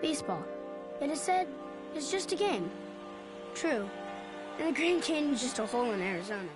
Baseball. It is said, it's just a game. True. And the Grand Canyon's just a hole in Arizona.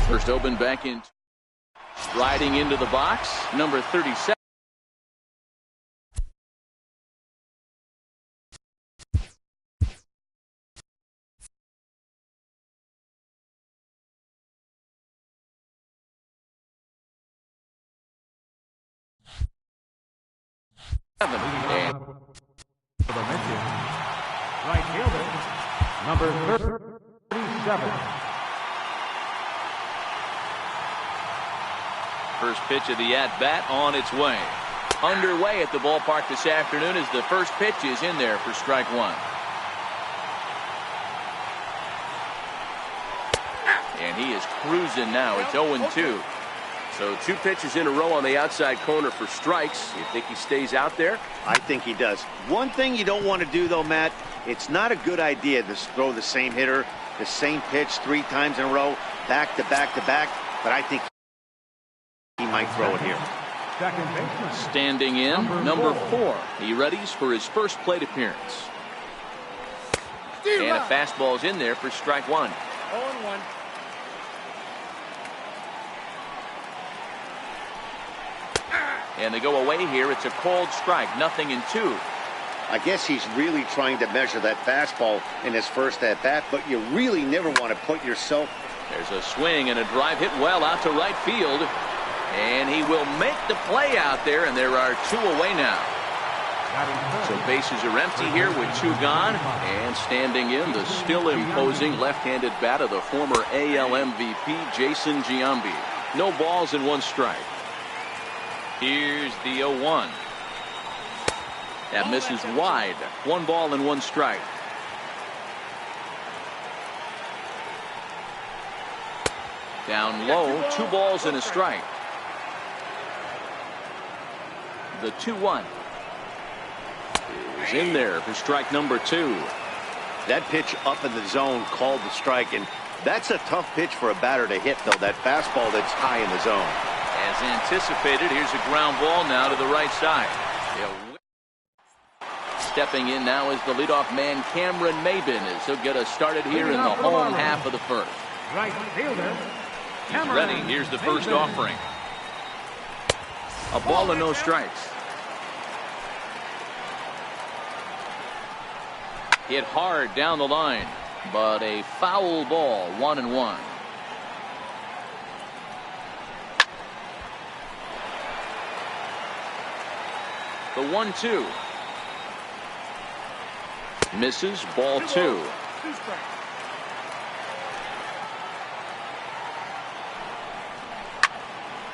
First open back in. Riding into the box, number 37. For the Mission, right fielder, number 37. First pitch of the at-bat on its way. Underway at the ballpark this afternoon as the first pitch is in there for strike one. And he is cruising now. It's 0-2. So 2 pitches in a row on the outside corner for strikes. You think he stays out there? I think he does. One thing you don't want to do, though, Matt, it's not a good idea to throw the same hitter, the same pitch 3 times in a row, back to back to back. But I think he might throw it here. Second baseman. Standing in, number 4. He readies for his first plate appearance. And a fastball's in there for strike one. 0-1. And they go away here. It's a called strike. 0-2. I guess he's really trying to measure that fastball in his first at-bat, but you really never want to put yourself. There's a swing and a drive hit well out to right field. And he will make the play out there, and there are 2 away now. So bases are empty here with 2 gone. And standing in, the still imposing left-handed bat of the former AL MVP, Jason Giambi. No balls and 1 strike. Here's the 0-1. That misses wide. 1 ball and 1 strike. Down low, 2 balls and a strike. The 2-1 is in there for strike number 2. That pitch up in the zone called the strike, and that's a tough pitch for a batter to hit, though, that fastball that's high in the zone. As anticipated, here's a ground ball now to the right side. Stepping in now is the leadoff man, Cameron Maybin, as he'll get us started here in the home half of the first. Right fielder. He's ready. Here's the first offering. A ball and no strikes. Hit hard down the line, but a foul ball, 1-1. The 1-2. Misses, ball 2.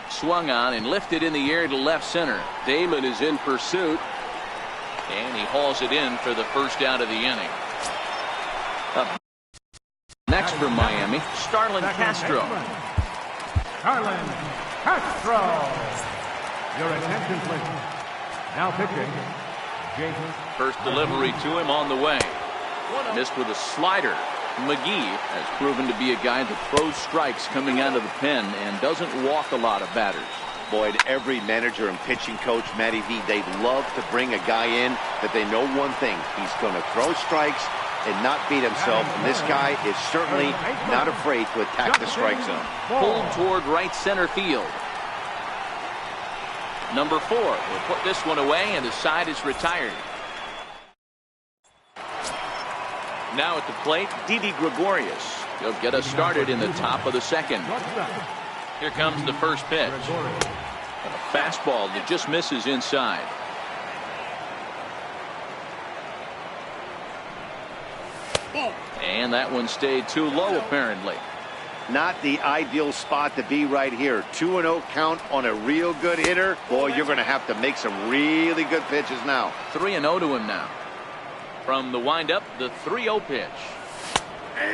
Swung on and lifted in the air to left center. Damon is in pursuit. And he hauls it in for the first out of the inning. Up next for Miami, Starlin Castro. Starlin Castro. Your attention, please. Now pitching, Jason. First delivery to him on the way. Missed with a slider. McGee has proven to be a guy that throws strikes coming out of the pen and doesn't walk a lot of batters. Boyd, every manager and pitching coach, Matty V, they love to bring a guy in that they know one thing. He's going to throw strikes and not beat himself. And this guy is certainly not afraid to attack the strike zone. Pulled toward right center field. Number 4 will put this one away, and the side is retired. Now at the plate, Didi Gregorius. He'll get us started in the top of the second. Here comes the first pitch. A fastball that just misses inside. And that one stayed too low, apparently. Not the ideal spot to be right here. 2-0 count on a real good hitter. Boy, you're going to have to make some really good pitches now. 3-0 to him now. From the windup, the 3-0 pitch.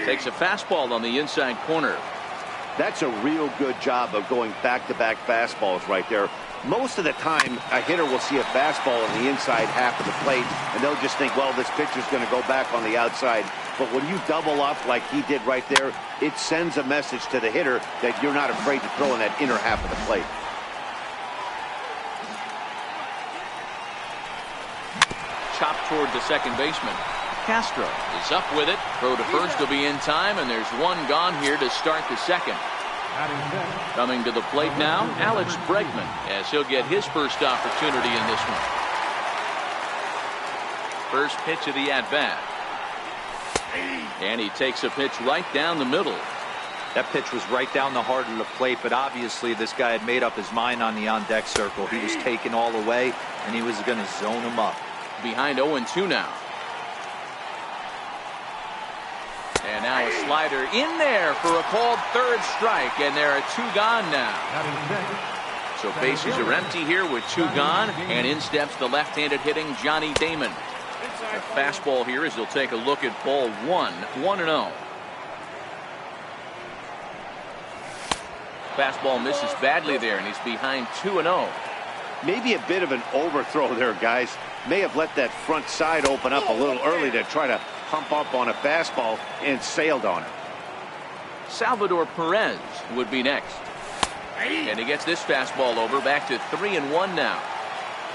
Takes a fastball on the inside corner. That's a real good job of going back-to-back fastballs right there. Most of the time, a hitter will see a fastball on the inside half of the plate, and they'll just think, well, this pitcher's going to go back on the outside. But when you double up like he did right there, it sends a message to the hitter that you're not afraid to throw in that inner half of the plate. Chopped toward the second baseman. Castro is up with it. Throw to first will be in time, and there's one gone here to start the second. Coming to the plate now, Alex Bregman, as he'll get his first opportunity in this one. First pitch of the at-bat. And he takes a pitch right down the middle. That pitch was right down the heart of the plate, but obviously this guy had made up his mind on the on-deck circle. He was taken all the way, and he was going to zone him up. Behind 0-2 now. And now a slider in there for a called third strike, and there are 2 gone now. So bases are empty here with 2 gone, and in steps the left-handed hitting Johnny Damon. A fastball here as he'll take a look at ball 1, 1-0. Fastball misses badly there, and he's behind 2-0. Maybe a bit of an overthrow there, guys. May have let that front side open up a little early to try to pump up on a fastball and sailed on it. Salvador Perez would be next. And he gets this fastball over, back to 3-1 now.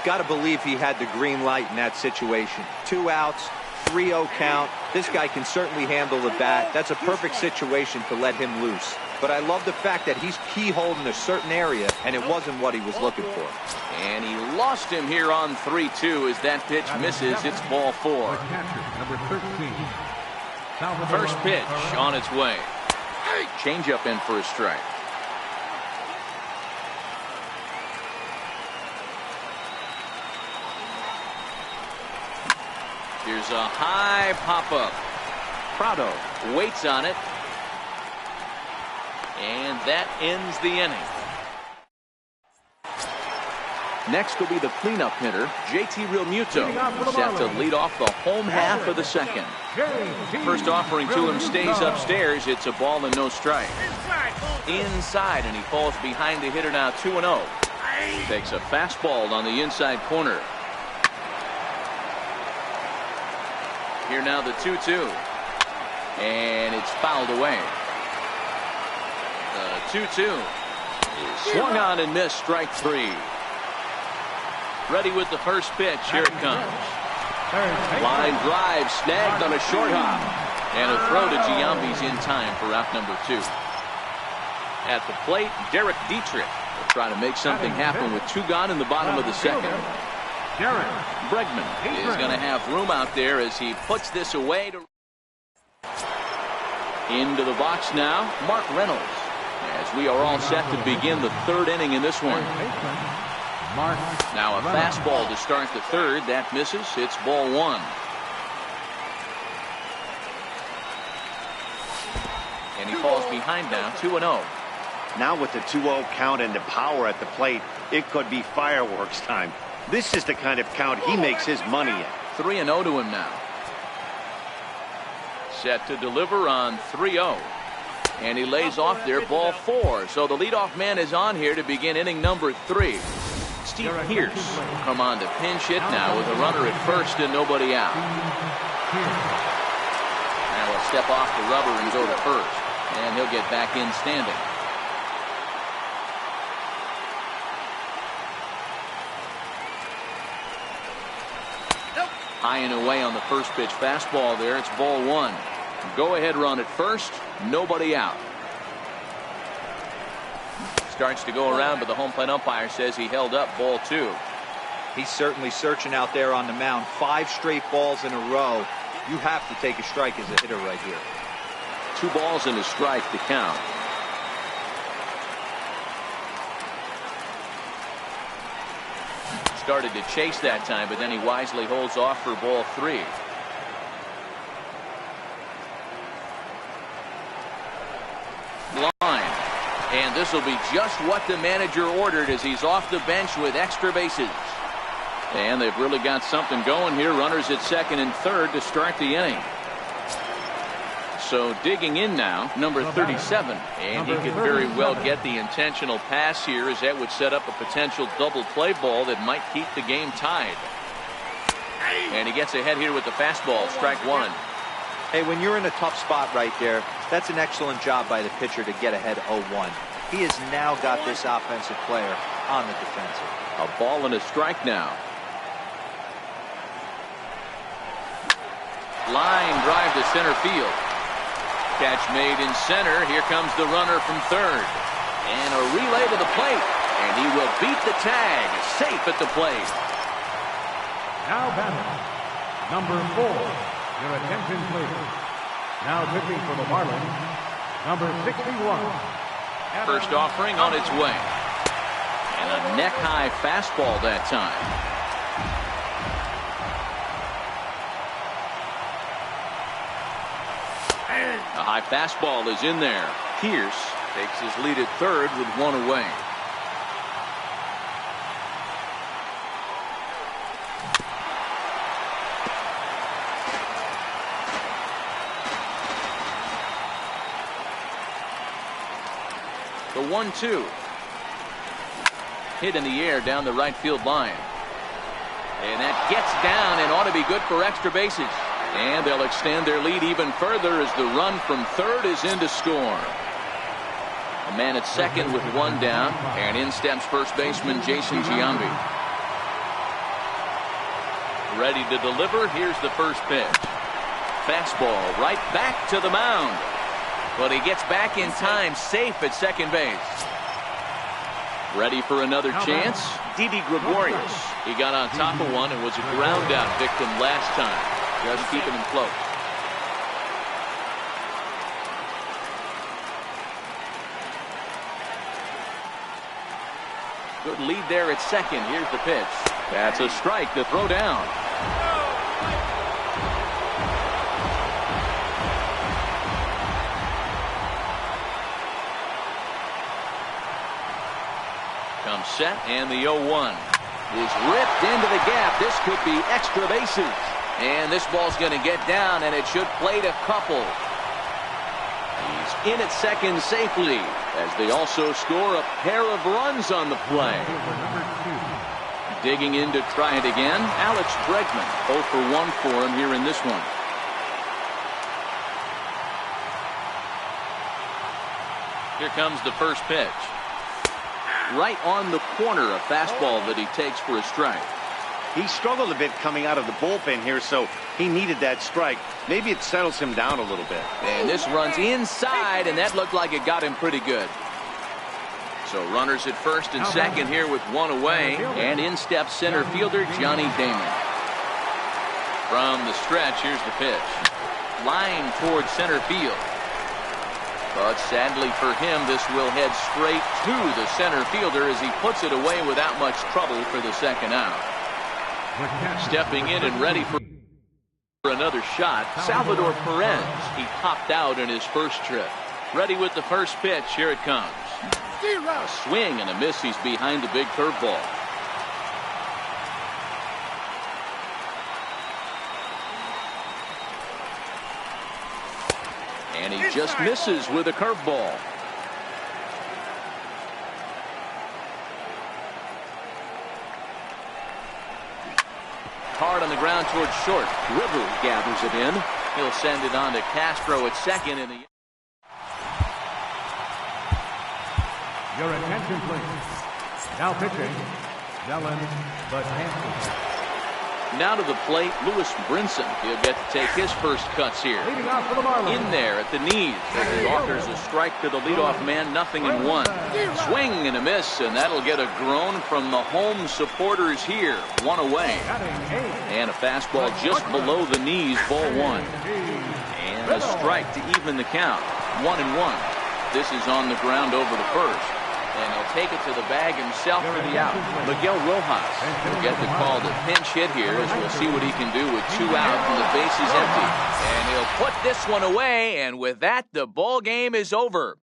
Got to believe he had the green light in that situation. 2 outs, 3-0 count. This guy can certainly handle the bat. That's a perfect situation to let him loose. But I love the fact that he's keyholed in a certain area, and it wasn't what he was looking for. And he lost him here on 3-2 as that pitch misses. It's ball 4. First pitch on its way. Changeup in for a strike. Here's a high pop-up. Prado waits on it. And that ends the inning. Next will be the cleanup hitter, JT Realmuto, set to lead off the home half of the second. First offering to him stays upstairs. It's a ball and no strike. Inside, and he falls behind the hitter now 2-0. Takes a fastball on the inside corner. Here now the 2-2. And it's fouled away. The 2-2 is swung on and missed, strike 3. Ready with the first pitch. Here it comes. Line drive snagged on a short hop. And a throw to Giambi's in time for out number 2. At the plate, Derek Dietrich will try to make something happen with 2 gone in the bottom of the second. Bregman is going to have room out there as he puts this away. Into the box now, Mark Reynolds, as we are all set to begin the 3rd inning in this one. Now a fastball to start the 3rd. That misses. It's ball 1. And he falls behind now 2-0. Now with the 2-0 count and the power at the plate, it could be fireworks time. This is the kind of count he makes his money in. 3-0 to him now. Set to deliver on 3-0. And he lays off there, ball 4. So the leadoff man is on here to begin inning number 3. Steve Pierce will come on to pinch hit now with a runner at first and nobody out. Now he'll step off the rubber and go to first. And he'll get back in standing. High and away on the first pitch fastball there. It's ball 1. Go ahead run at first. Nobody out. Starts to go around, but the home plate umpire says he held up ball 2. He's certainly searching out there on the mound. 5 straight balls in a row. You have to take a strike as a hitter right here. 2 balls and a strike to count. Started to chase that time, but then he wisely holds off for ball 3. Line. And this will be just what the manager ordered as he's off the bench with extra bases. And they've really got something going here. Runners at 2nd and 3rd to start the inning. So digging in now, number 37. And he could very well get the intentional pass here, as that would set up a potential double play ball that might keep the game tied. And he gets ahead here with the fastball, strike 1. Hey, when you're in a tough spot right there, that's an excellent job by the pitcher to get ahead 0-1. He has now got this offensive player on the defensive. A ball and a strike now. Line drive to center field. Catch made in center. Here comes the runner from 3rd. And a relay to the plate. And he will beat the tag. Safe at the plate. Now batting, number 4. Your attention, please. Now pitching for the Marlins, number 61. First offering on its way. And a neck-high fastball that time. A high fastball is in there. Pierce takes his lead at third with one away. The 1-2. Hit in the air down the right field line. And that gets down and ought to be good for extra bases. And they'll extend their lead even further as the run from third is in to score. A man at second with one down. And in steps first baseman Jason Giambi. Ready to deliver. Here's the first pitch. Fastball right back to the mound. But he gets back in time, safe at second base. Ready for another chance? Didi Gregorius. He got on top of one and was a ground out victim last time. Just keeping him close. Good lead there at second. Here's the pitch. That's a strike to throw down. Comes set, and the 0-1 is ripped into the gap. This could be extra bases. And this ball's going to get down, and it should plate a couple. He's in at second safely, as they also score a pair of runs on the play. Digging in to try it again, Alex Bregman. 0 for 1 for him here in this one. Here comes the first pitch. Right on the corner, a fastball that he takes for a strike. He struggled a bit coming out of the bullpen here, so he needed that strike. Maybe it settles him down a little bit. And this runs inside, and that looked like it got him pretty good. So runners at first and second here with one away. And in steps center fielder Johnny Damon. From the stretch, here's the pitch. Line towards center field. But sadly for him, this will head straight to the center fielder as he puts it away without much trouble for the second out. Stepping in and ready for another shot, Salvador Perez. He popped out in his first trip. Ready with the first pitch. Here it comes. A swing and a miss. He's behind the big curveball. And he just misses with a curveball. Hard on the ground towards short. Rivers gathers it in. He'll send it on to Castro at second. Your attention, please. Now pitching, Dylan Betances. Now to the plate, Lewis Brinson. He'll get to take his first cuts here. Leading off for the Marlins. In there at the knees. He offers a strike to the leadoff man, 0-1. Swing and a miss, and that'll get a groan from the home supporters here. One away. And a fastball just below the knees, ball one. And a strike to even the count. 1-1. This is on the ground over the first. And he'll take it to the bag himself for the out. Miguel Rojas will get the call to pinch hit here as we'll see what he can do with 2 out and the base is empty. And he'll put this one away, and with that, the ball game is over.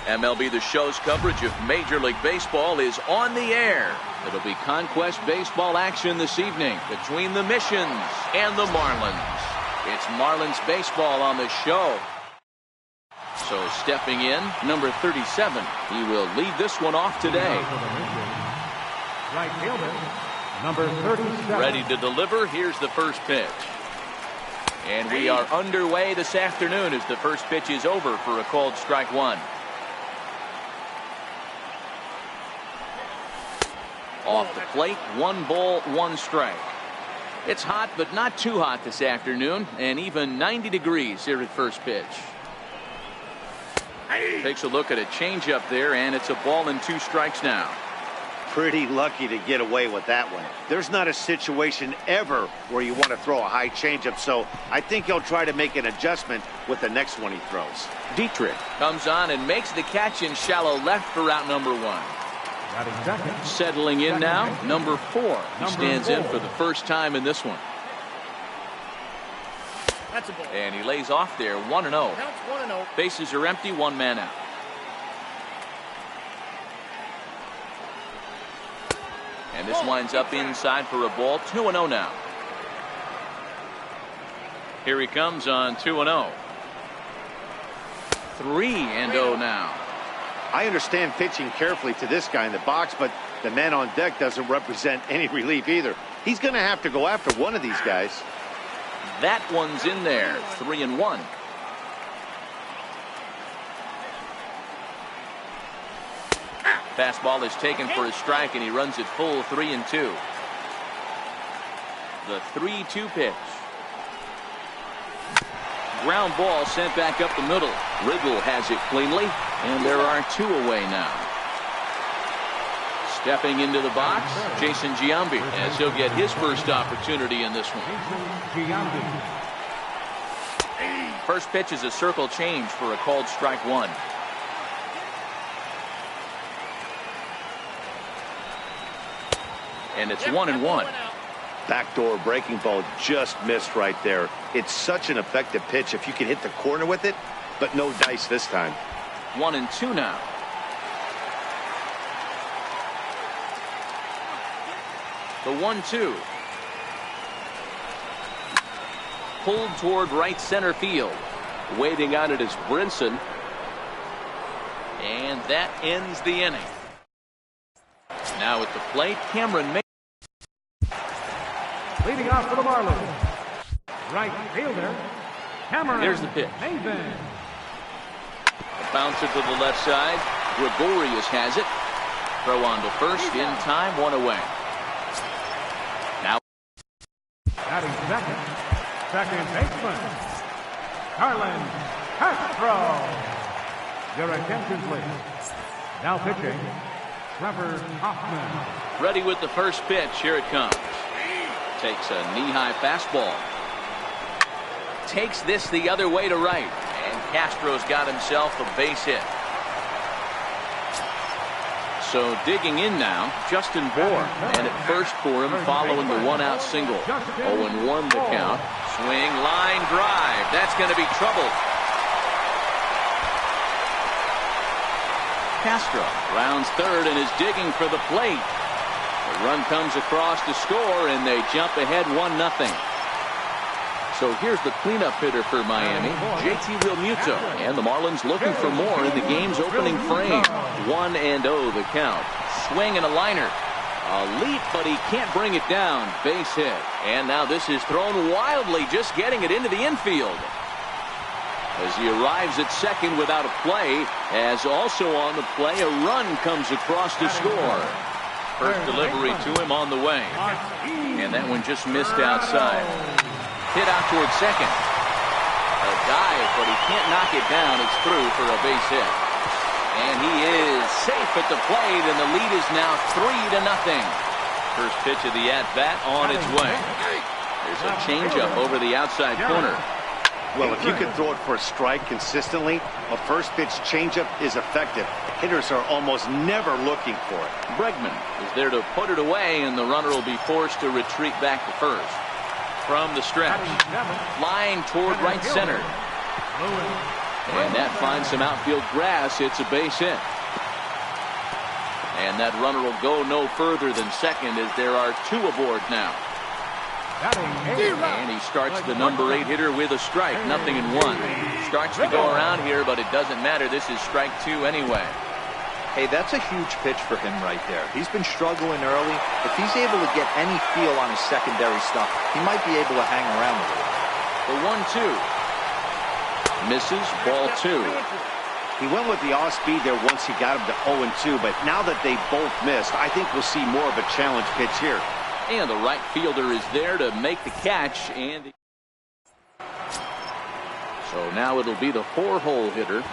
MLB The Show's coverage of Major League Baseball is on the air. It'll be Conquest Baseball action this evening between the Missions and the Marlins. It's Marlins baseball on the show. So stepping in, number 37. He will lead this one off today. Right fielder, number 37. Ready to deliver. Here's the first pitch. And we are underway this afternoon as the first pitch is over for a called strike one. Off the plate, 1 ball, 1 strike. It's hot, but not too hot this afternoon, and even 90 degrees here at first pitch. Takes a look at a changeup there, and it's a ball and 2 strikes now. Pretty lucky to get away with that one. There's not a situation ever where you want to throw a high changeup, so I think he'll try to make an adjustment with the next one he throws. Dietrich comes on and makes the catch in shallow left for route number 1. Settling in now, number 4. He stands in for the first time in this one. That's a ball. And he lays off there, 1-0. Counts 1-0. Bases are empty, 1 man out. And this winds up inside for a ball, 2-0 now. Here he comes on 2-0. 3-0 now. I understand pitching carefully to this guy in the box, but the man on deck doesn't represent any relief either. He's going to have to go after one of these guys. That one's in there, 3-1. Fastball is taken for a strike, and he runs it full, 3-2. The 3-2 pitch. Ground ball sent back up the middle. Riggle has it cleanly, and there are 2 away now. Stepping into the box, Jason Giambi, as he'll get his first opportunity in this one. First pitch is a circle change for a called strike 1. And it's 1-1. Backdoor breaking ball just missed right there. It's such an effective pitch if you can hit the corner with it, but no dice this time. 1-2 now. The 1-2. Pulled toward right center field. Waiting on it is Brinson. And that ends the inning. Now at the plate, Cameron May. Leading off for the Marlins, right fielder, Cameron. Here's the pitch. Nathan. A bouncer to the left side. Gregorius has it. Throw on to first in time, 1 away. Now Batting second baseman, Carlin Castro. Your attention, please. Now pitching, Trevor Hoffman. ready with the first pitch. Here it comes. Takes a knee-high fastball. Takes this the other way to right. And Castro's got himself a base hit. So digging in now, Justin Bohr. And at first for him following the one-out single. 0-1 the count. Swing, line drive. That's going to be trouble. Castro rounds third and is digging for the plate. The run comes across to score, and they jump ahead 1-0. So here's the cleanup hitter for Miami, JT Realmuto. And the Marlins looking for more in the game's opening frame. 1-0 the count. Swing and a liner. A leap, but he can't bring it down. Base hit. And now this is thrown wildly, just getting it into the infield. As he arrives at second without a play, as also on the play, a run comes across to score. First delivery to him on the way. And that one just missed outside. Hit out toward second. A dive, but he can't knock it down. It's through for a base hit. And he is safe at the plate, and the lead is now 3-0. First pitch of the at-bat on its way. There's a changeup over the outside corner. Well, if you can throw it for a strike consistently, a first pitch changeup is effective. Hitters are almost never looking for it. Bregman is there to put it away, and the runner will be forced to retreat back to first. From the stretch, line toward right center. And that finds some outfield grass. It's a base hit. And that runner will go no further than second as there are 2 aboard now. And he starts the number 8 hitter with a strike. 0-1. Starts to go around here, but it doesn't matter. This is strike 2 anyway. Hey, that's a huge pitch for him right there. He's been struggling early. If he's able to get any feel on his secondary stuff, he might be able to hang around a little. The 1-2. Misses, ball 2. He went with the off-speed there once he got him to 0-2, but now that they both missed, I think we'll see more of a challenge pitch here. And the right fielder is there to make the catch. And so now it'll be the 4-hole hitter.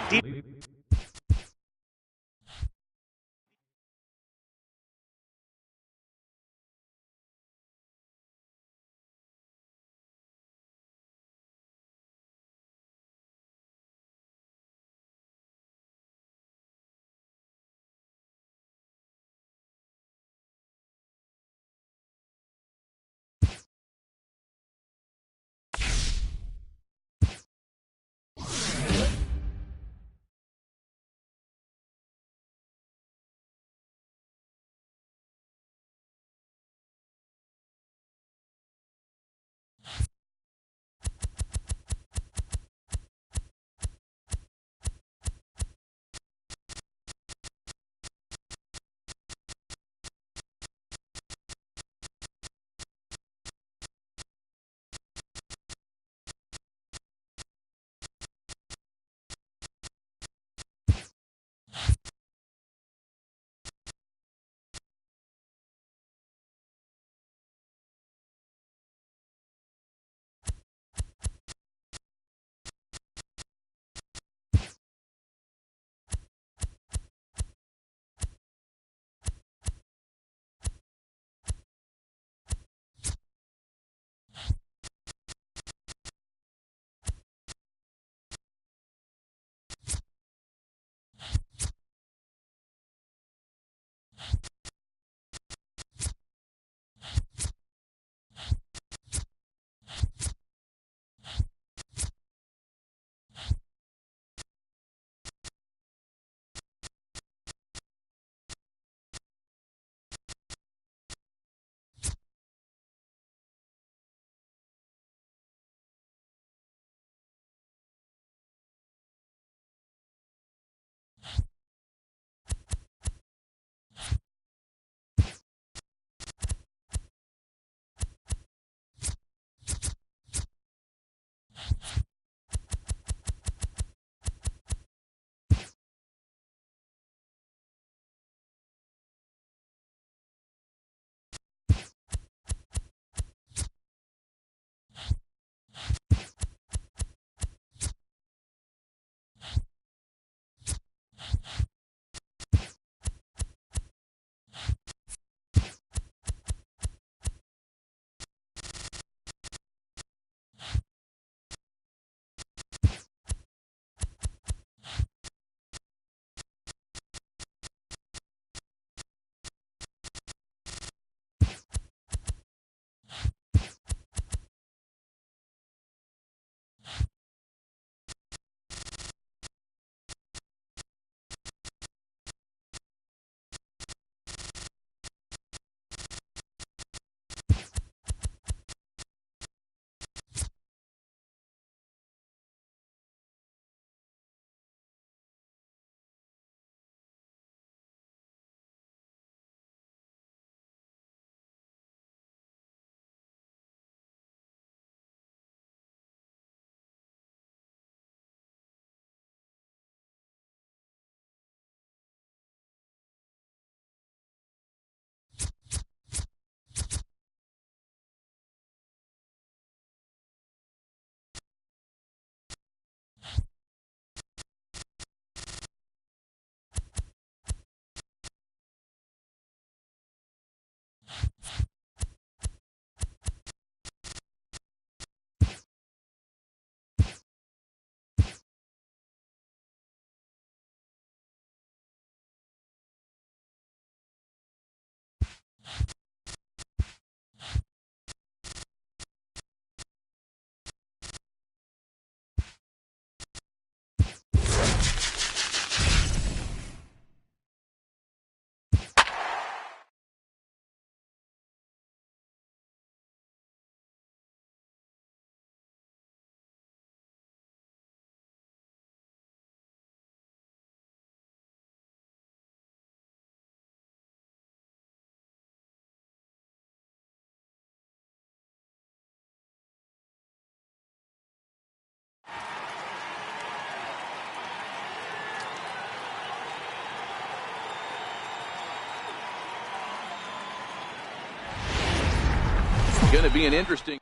Going to be an interesting.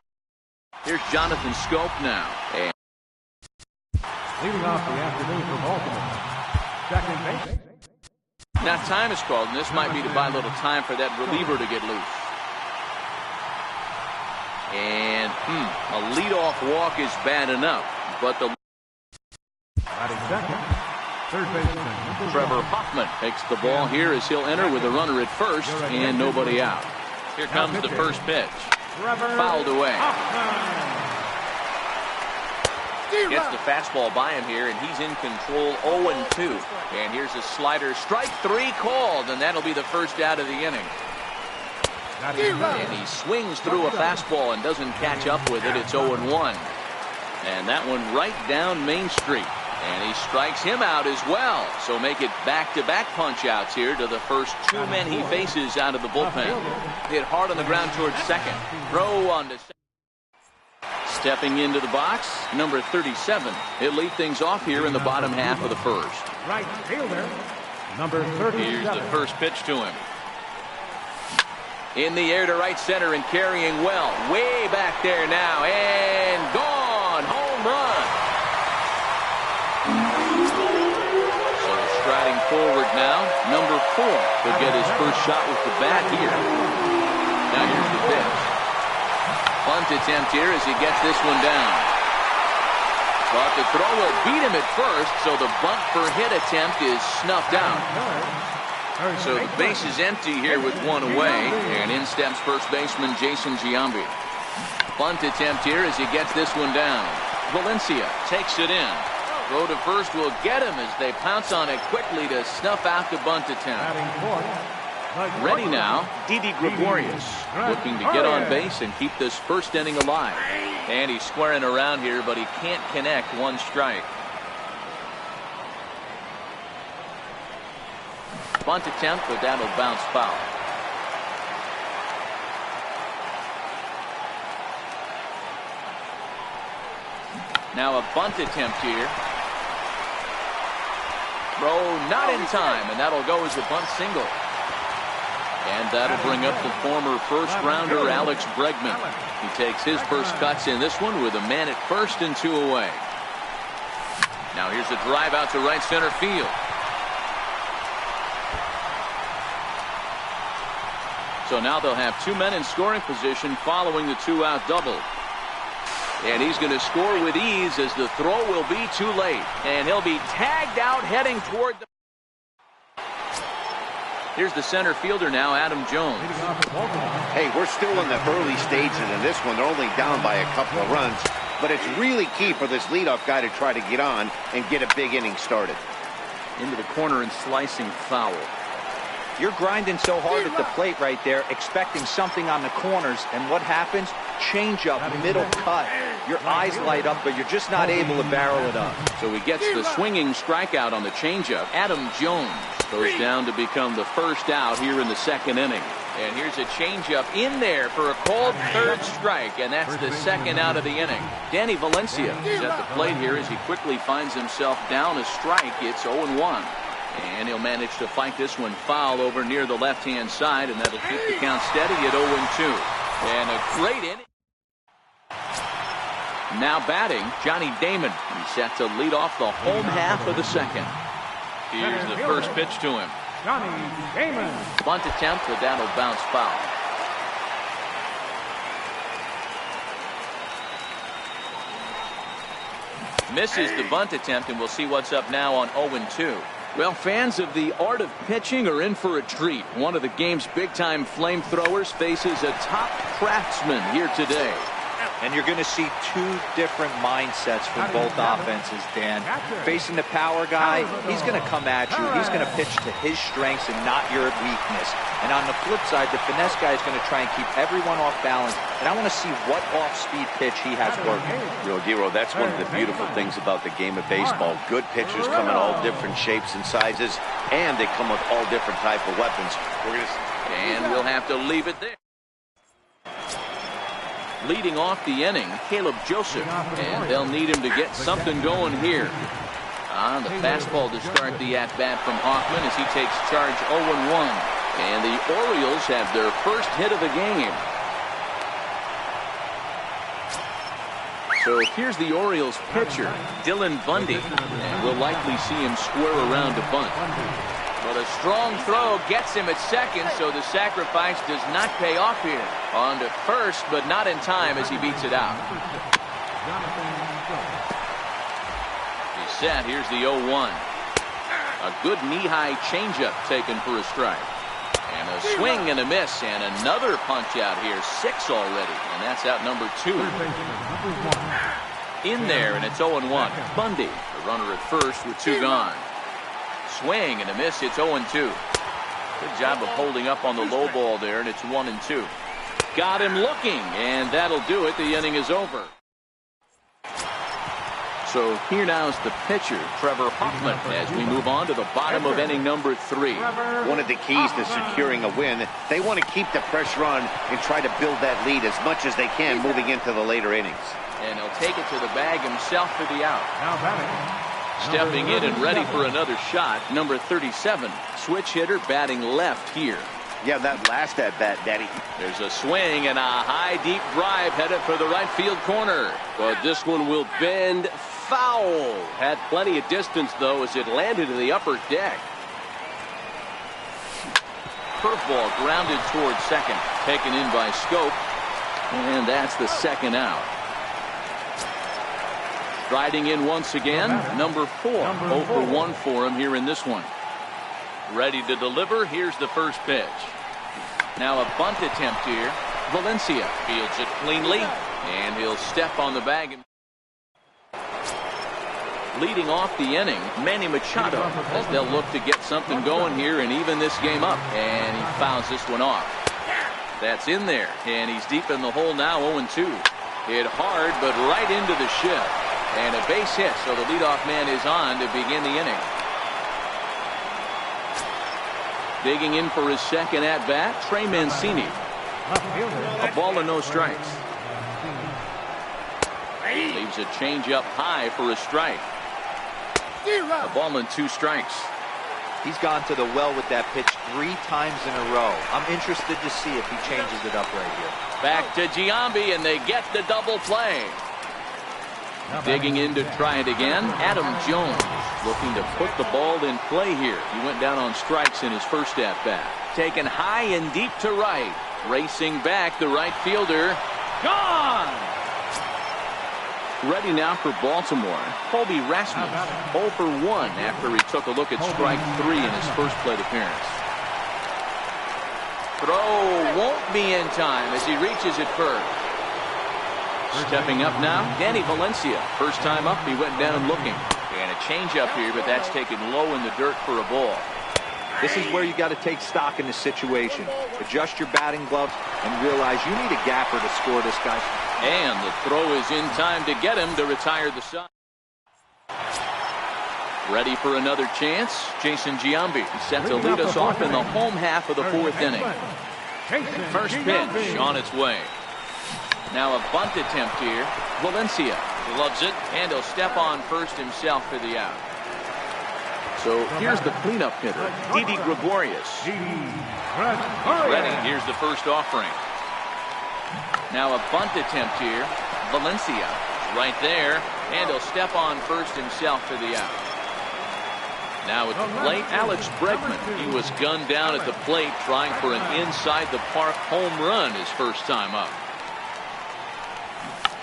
Here's Jonathan Scope now. And Leading off the afternoon for Baltimore, second base. now time is called, and this might be to buy a little time for that reliever to get loose. And a leadoff walk is bad enough, but the Batting second, third baseman Trevor Hoffman takes the ball here as he'll enter with a runner at first and nobody out. Here comes the first pitch. Fouled away. Gets the fastball by him here, and he's in control 0-2. And here's a slider. Strike three called, and that'll be the first out of the inning. And he swings through a fastball and doesn't catch up with it. It's 0-1. And that one right down Main Street. And he strikes him out as well. So make it back-to-back punch-outs here to the first two men he faces out of the bullpen. Hit hard on the ground towards second. Throw on to second. Stepping into the box, number 37. He'll lead things off here in the bottom half of the first. Right fielder, number 37. Here's the first pitch to him. In the air to right center and carrying well. Way back there now. And gone. Home run. So striding forward now, number 4 could get his first shot with the bat here. Now here's the pitch. Bunt attempt here as he gets this one down. Thought the throw will beat him at first, so the bunt for hit attempt is snuffed out. So the base is empty here with one away, and in steps first baseman Jason Giambi. Bunt attempt here as he gets this one down. Valencia takes it in. Throw to first will get him as they pounce on it quickly to snuff out the bunt attempt. Ready now, Didi Gregorius, looking to get on base and keep this first inning alive. And he's squaring around here, but he can't connect. One strike. Bunt attempt, but that'll bounce foul. Now a bunt attempt here. Throw not in time, and that'll go as a bunt single. And that'll bring up the former first-rounder Alex Bregman. He takes his first cuts in this one with a man at first and 2 away. Now here's a drive out to right center field. So now they'll have 2 men in scoring position following the 2-out double. And he's going to score with ease as the throw will be too late. And he'll be tagged out heading toward the... Here's the center fielder now, Adam Jones. Hey, we're still in the early stages in this one. They're only down by a couple of runs. But it's really key for this leadoff guy to try to get on and get a big inning started. Into the corner and slicing foul. You're grinding so hard at the plate right there, expecting something on the corners, and what happens? Change up, middle cut. Your eyes light up, but you're just not able to barrel it up. So he gets the swinging strikeout on the changeup. Adam Jones goes down to become the first out here in the second inning. And here's a changeup in there for a called third strike, and that's the second out of the inning. Danny Valencia is at the plate here as he quickly finds himself down a strike. It's 0-1. And he'll manage to fight this one foul over near the left-hand side, and that'll keep the count steady at 0-2. And a great inning. Now batting, Johnny Damon. He's set to lead off the home half of the second. Here's the first pitch to him. Johnny Damon. Bunt attempt, but that'll bounce foul. Misses the bunt attempt, and we'll see what's up now on 0-2. Well, fans of the art of pitching are in for a treat. One of the game's big-time flamethrowers faces a top craftsman here today. And you're going to see 2 different mindsets from both offenses, Dan. Facing the power guy, he's going to come at you. He's going to pitch to his strengths and not your weakness. And on the flip side, the finesse guy is going to try and keep everyone off balance. And I want to see what off-speed pitch he has working. Dero, that's one of the beautiful things about the game of baseball. Good pitchers come in all different shapes and sizes, and they come with all different type of weapons. And we'll have to leave it there. Leading off the inning, Caleb Joseph, and they'll need him to get something going here. On the fastball to start the at-bat from Hoffman as he takes charge 0-1. And the Orioles have their first hit of the game. So here's the Orioles pitcher, Dylan Bundy. And we'll likely see him square around to bunt. But a strong throw gets him at second, so the sacrifice does not pay off here. On to first, but not in time as he beats it out. He's set. Here's the 0-1. A good knee-high changeup taken for a strike. And a swing and a miss, and another punch out here. 6 already, and that's out number 2. In there, and it's 0-1. Bundy, the runner at first with 2 gone. Swing and a miss. It's 0-2. Good job of holding up on the low ball there, and it's 1-2. Got him looking, and that'll do it. The inning is over. So here now is the pitcher, Trevor Hoffman, as we move on to the bottom of inning number 3. One of the keys to securing a win, they want to keep the pressure on and try to build that lead as much as they can moving into the later innings. And he'll take it to the bag himself for the out. Now batting. Stepping in and ready for another shot, number 37, switch hitter batting left here. Yeah, that last at bat, Daddy. There's a swing and a high, deep drive headed for the right field corner. But this one will bend foul. Had plenty of distance, though, as it landed in the upper deck. Curveball grounded towards second, taken in by Scope, and that's the second out. Striding in once again, number 4. 0 for 1 for him here in this one. Ready to deliver. Here's the first pitch. Now a bunt attempt here. Valencia fields it cleanly, and he'll step on the bag. Leading off the inning, Manny Machado, as they'll look to get something going here and even this game up. And he fouls this one off. That's in there, and he's deep in the hole now, 0-2. Hit hard, but right into the shift. And a base hit, so the leadoff man is on to begin the inning. Digging in for his second at-bat, Trey Mancini. A ball and no strikes. Leaves a changeup high for a strike. A ball and 2 strikes. He's gone to the well with that pitch 3 times in a row. I'm interested to see if he changes it up right here. Back to Giambi, and they get the double play. Digging in to try it again, Adam Jones looking to put the ball in play here. He went down on strikes in his first at-bat. Taken high and deep to right. Racing back, the right fielder. Gone! Ready now for Baltimore, Colby Rasmus. 0 for 1 after he took a look at strike 3 in his first plate appearance. Throw won't be in time as he reaches it first. Stepping up now, Danny Valencia. First time up, he went down looking. And a changeup here, but that's taken low in the dirt for a ball. This is where you got to take stock in the situation. Adjust your batting gloves and realize you need a gapper to score this guy. And the throw is in time to get him to retire the side. Ready for another chance, Jason Giambi set to lead us off in the home half of the 4th inning. First pitch on its way. Now a bunt attempt here. Valencia gloves it, and he'll step on first himself for the out. So here's the cleanup hitter, Didi Gregorius. Ready, here's the first offering. Now a bunt attempt here. Valencia right there, and he'll step on first himself for the out. Now at the plate, Alex Bregman. He was gunned down at the plate trying for an inside-the-park home run his first time up.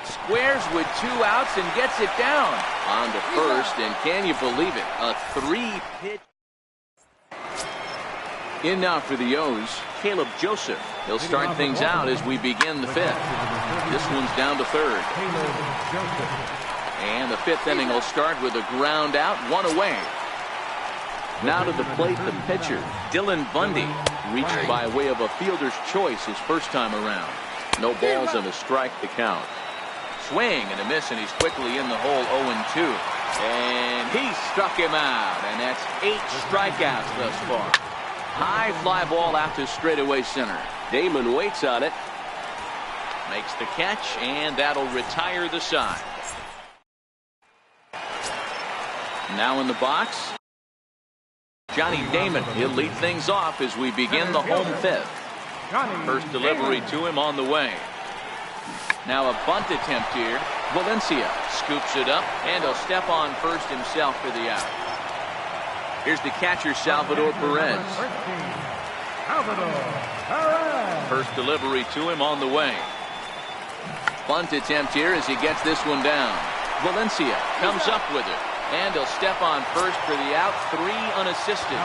Squares with 2 outs and gets it down. On to first, and can you believe it? A 3-pitch. In now for the O's, Caleb Joseph. He'll start things out as we begin the 5th. This one's down to 3rd. And the 5th inning will start with a ground out, 1 away. Now to the plate, the pitcher, Dylan Bundy. Reached by way of a fielder's choice his first time around. No balls and a strike to count. Swing and a miss, and he's quickly in the hole, 0-2. And he struck him out, and that's 8 strikeouts thus far. High fly ball out to straightaway center. Damon waits on it. Makes the catch, and that'll retire the side. Now in the box, Johnny Damon. He'll lead things off as we begin the home 5th. First delivery to him on the way. Now a bunt attempt here. Valencia scoops it up, and he'll step on first himself for the out. Here's the catcher, Salvador Perez. First delivery to him on the way. Bunt attempt here as he gets this one down. Valencia comes up with it, and he'll step on first for the out, 3 unassisted.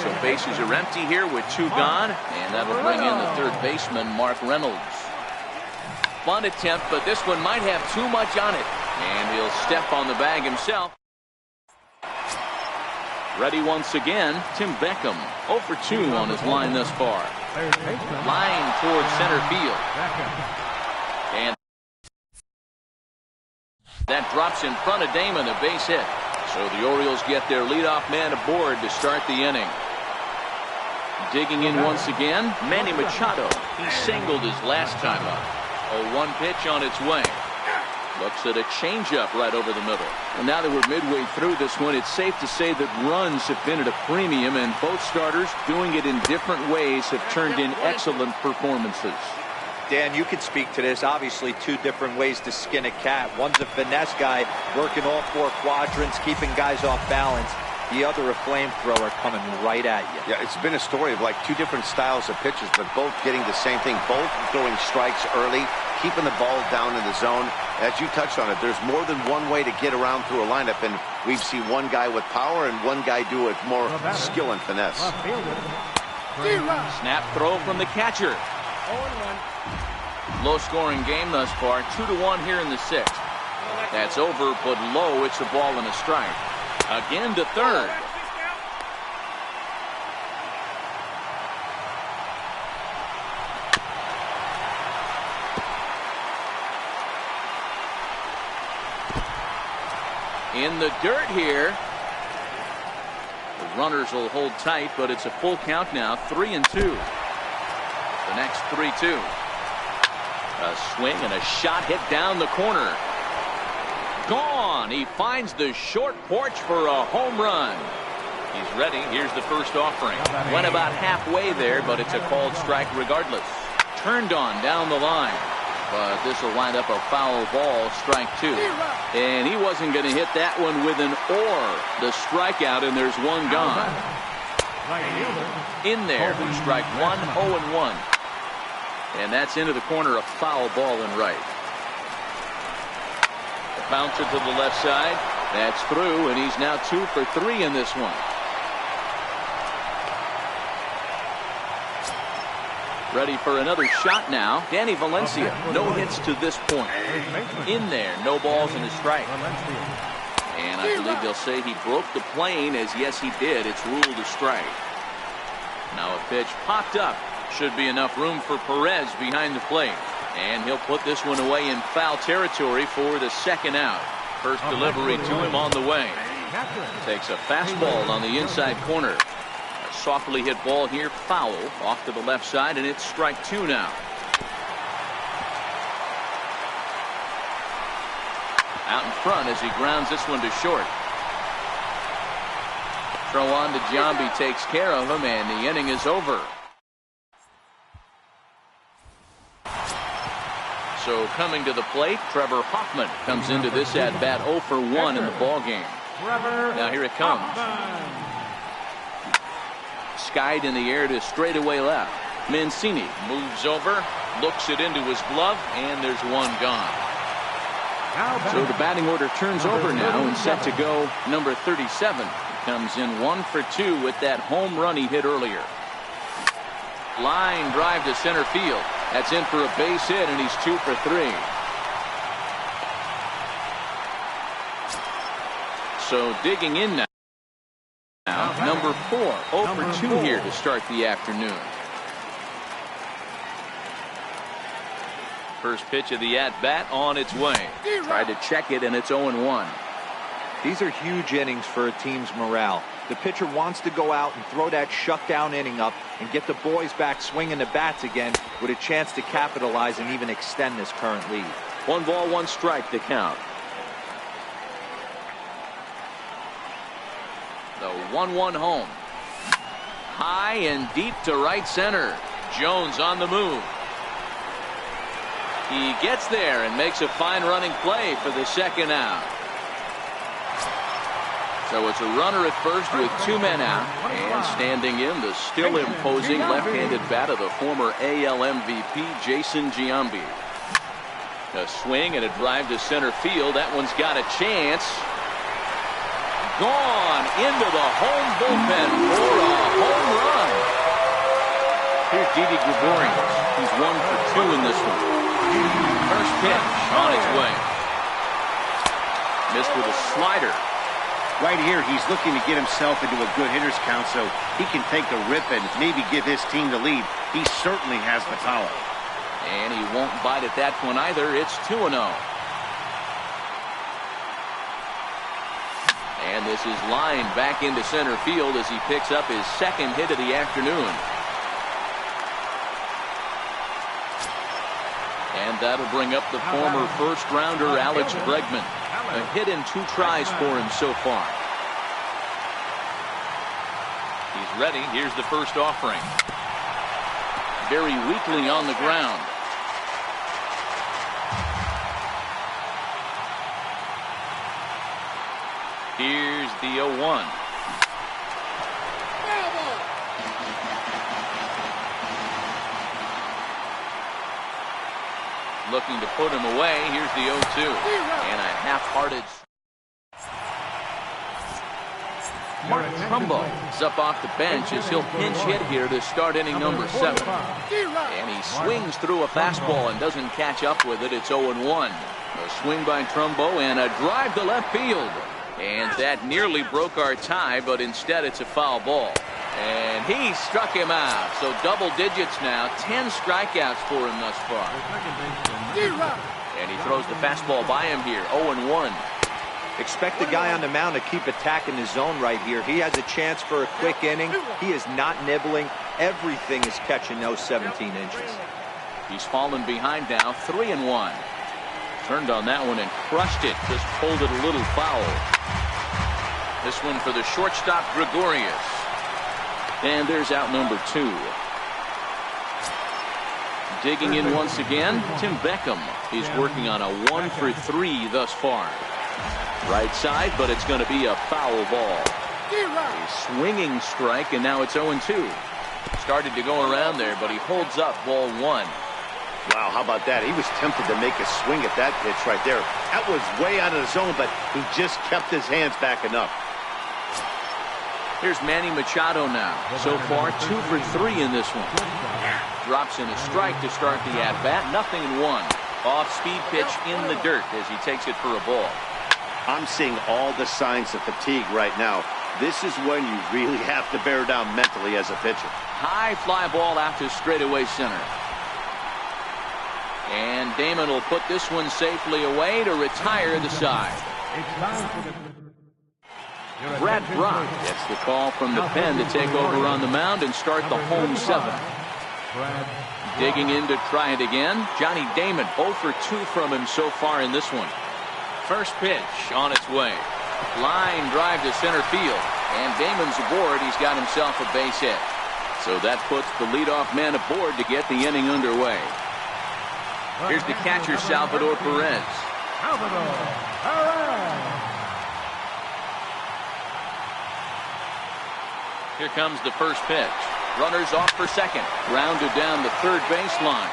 So bases are empty here with 2 gone, and that'll bring in the third baseman, Mark Reynolds. Bunt attempt, but this one might have too much on it, and he'll step on the bag himself. Ready once again, Tim Beckham, 0 for 2 on his line thus far. Line towards center field. And that drops in front of Damon, a base hit. So the Orioles get their leadoff man aboard to start the inning. Digging in once again, Manny Machado. He singled his last time up. A 1 pitch on its way. Looks at a changeup right over the middle. And now that we're midway through this one, it's safe to say that runs have been at a premium, and both starters, doing it in different ways, have turned in excellent performances. Dan, you could speak to this. Obviously, 2 different ways to skin a cat. One's a finesse guy, working all 4 quadrants, keeping guys off balance. The other, a flamethrower coming right at you. Yeah, it's been a story of like 2 different styles of pitches, but both getting the same thing. Both throwing strikes early, keeping the ball down in the zone. As you touched on it, there's more than one way to get around through a lineup, and we've seen one guy with power and one guy do it more skill and finesse. Snap throw from the catcher. Low scoring game thus far, 2-1 here in the 6th. That's over, but low. It's a ball and a strike. Again to third. In the dirt here. The runners will hold tight, but it's a full count now, 3-2. The next 3-2. A swing and a shot hit down the corner. Gone. He finds the short porch for a home run. He's ready. Here's the first offering. Went about halfway there, but it's a called strike regardless. Turned on down the line. But this will wind up a foul ball, strike 2. And he wasn't going to hit that one with an or. The strikeout, and there's 1 gone. In there, strike 1, 0-1. And that's into the corner, a foul ball and right. The bouncer to the left side. That's through, and he's now 2 for 3 in this one. Ready for another shot now. Danny Valencia, no hits to this point. In there, no balls and a strike. And I believe they'll say he broke the plane, as yes he did. It's ruled a strike. Now a pitch popped up. Should be enough room for Perez behind the plate. And he'll put this one away in foul territory for the second out. First delivery to him on the way. Takes a fastball on the inside corner. A softly hit ball here, foul off to the left side, and it's strike 2 now. Out in front as he grounds this one to short. Throw on to Giambi, takes care of him, and the inning is over. So coming to the plate, Trevor Hoffman comes into this at bat 0 for 1 in the ball game. Now here it comes. Skied in the air to straightaway left. Mancini moves over, looks it into his glove, and there's 1 gone. So the batting order turns over now and set to go number 37. Comes in 1 for 2 with that home run he hit earlier. Line drive to center field. That's in for a base hit, and he's 2 for 3. So digging in now. Number 4, 0 for 2 here to start the afternoon. First pitch of the at-bat on its way. Tried to check it, and it's 0-1. These are huge innings for a team's morale. The pitcher wants to go out and throw that shutdown inning up and get the boys back swinging the bats again with a chance to capitalize and even extend this current lead. 1 ball, 1 strike to count. The 1-1 home. High and deep to right center. Jones on the move. He gets there and makes a fine running play for the second out. So it's a runner at first with 2 men out. And standing in, the still imposing left-handed bat of the former AL MVP, Jason Giambi. A swing and a drive to center field. That one's got a chance. Gone into the home bullpen for a home run. Here's Didi Gregorius. He's 1 for 2 in this one. First pitch on its way. Missed with a slider. Right here, he's looking to get himself into a good hitter's count so he can take the rip and maybe give his team the lead. He certainly has the power. And he won't bite at that one either. It's 2-0. And this is lined back into center field as he picks up his second hit of the afternoon. And that'll bring up the former first-rounder Alex Bregman. A hit in 2 tries for him so far. He's ready. Here's the first offering. Very weakly on the ground. Here's the 0-1. Looking to put him away. Here's the 0-2. And a half-hearted. Mark Trumbo is up off the bench as he'll pinch hit here to start inning number 7. And he swings through a fastball and doesn't catch up with it. It's 0-1. A swing by Trumbo and a drive to left field. And that nearly broke our tie, but instead it's a foul ball. And he struck him out. So double digits now. 10 strikeouts for him thus far. And he throws the fastball by him here. 0-1. Expect the guy on the mound to keep attacking the zone right here. He has a chance for a quick inning. He is not nibbling. Everything is catching those 17 inches. He's fallen behind now. 3-1. Turned on that one and crushed it. Just pulled it a little foul. This one for the shortstop, Gregorius. And there's out number 2. Digging in once again, Tim Beckham. He's working on a 1 for 3 thus far. Right side, but it's going to be a foul ball. A swinging strike, and now it's 0-2. Started to go around there, but he holds up ball 1. Wow, how about that? He was tempted to make a swing at that pitch right there. That was way out of the zone, but he just kept his hands back enough. Here's Manny Machado now. So far, 2 for 3 in this one. Drops in a strike to start the at-bat. 0-1. Off-speed pitch in the dirt as he takes it for a ball. I'm seeing all the signs of fatigue right now. This is when you really have to bear down mentally as a pitcher. High fly ball out to straightaway center. And Damon will put this one safely away to retire the side. Brad Brock gets the call from the pen to take over on the mound and start the home 7. Digging in to try it again. Johnny Damon 0 for 2 from him so far in this one. First pitch on its way. Line drive to center field. And Damon's aboard. He's got himself a base hit. So that puts the leadoff man aboard to get the inning underway. Here's the catcher, Salvador Perez. Here comes the first pitch. Runners off for second. Grounded down the third baseline.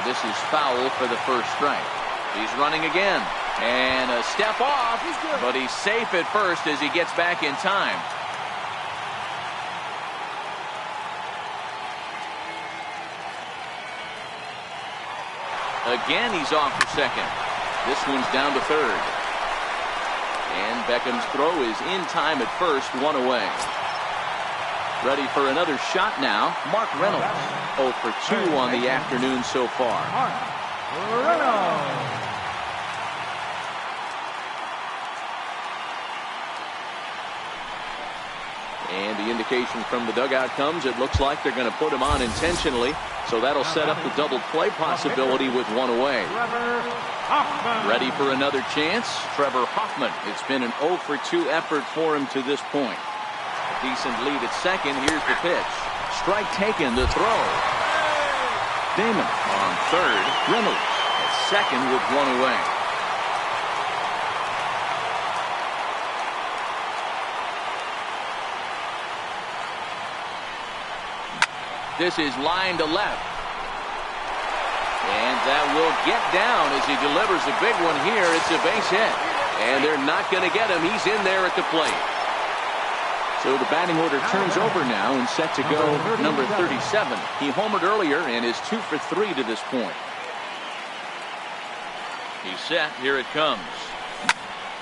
This is foul for the first strike. He's running again. And a step off, but he's safe at first as he gets back in time. Again, he's off for second. This one's down to third. And Beckham's throw is in time at first, 1 away. Ready for another shot now, Mark Reynolds. 0 for 2 on the afternoon so far. Reynolds. And the indication from the dugout comes, it looks like they're going to put him on intentionally. So that'll set up the double play possibility with 1 away. Ready for another chance, Trevor Hoffman. It's been an 0 for 2 effort for him to this point. A decent lead at second. Here's the pitch. Strike taken, the throw. Damon on third. Reynolds at second with one away. This is line to left. And that will get down as he delivers a big one here. It's a base hit. And they're not going to get him. He's in there at the plate. So the batting order turns over now and set to go number 37. He homered earlier and is 2 for 3 to this point. He's set. Here it comes.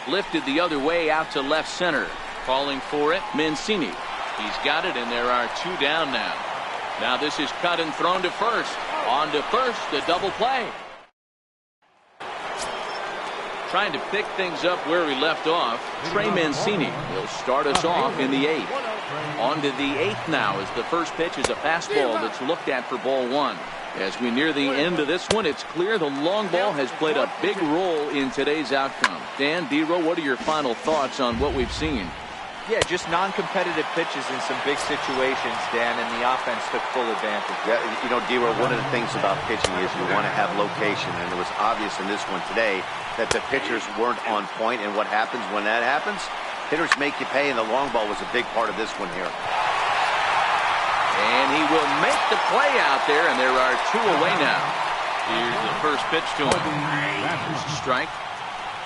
Lifted the other way out to left center. Calling for it, Mancini. He's got it, and there are 2 down now. Now this is cut and thrown to first. On to first, the double play. Trying to pick things up where he left off, Trey Mancini will start us off in the 8th. On to the 8th now as the first pitch is a fastball that's looked at for ball 1. As we near the end of this one, it's clear the long ball has played a big role in today's outcome. Dan, D-Row, what are your final thoughts on what we've seen? Yeah, just non-competitive pitches in some big situations, Dan, and the offense took full advantage. Yeah, you know, D-Row, one of the things about pitching is you want to have location, and it was obvious in this one today that the pitchers weren't on point, and what happens when that happens? Hitters make you pay, and the long ball was a big part of this one here. And he will make the play out there, and there are 2 away now. Here's the first pitch to him. Here's a strike.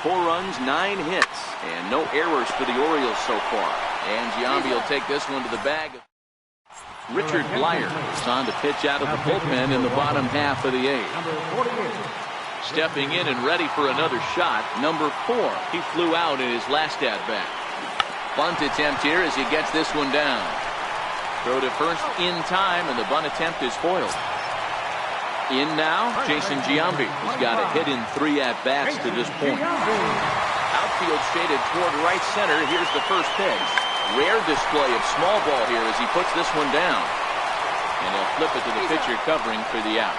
4 runs, 9 hits, and no errors for the Orioles so far. And Giambi will take this one to the bag. Richard Blyer is on to pitch out of the bullpen in the bottom half of the 8th. Stepping in and ready for another shot, number 4. He flew out in his last at-bat. Bunt attempt here as he gets this one down. Throw to first in time, and the bunt attempt is foiled. In now, Jason Giambi has got a hit in 3 at-bats to this point. Outfield shaded toward right center. Here's the first pitch. Rare display of small ball here as he puts this one down. And he'll flip it to the pitcher covering for the out.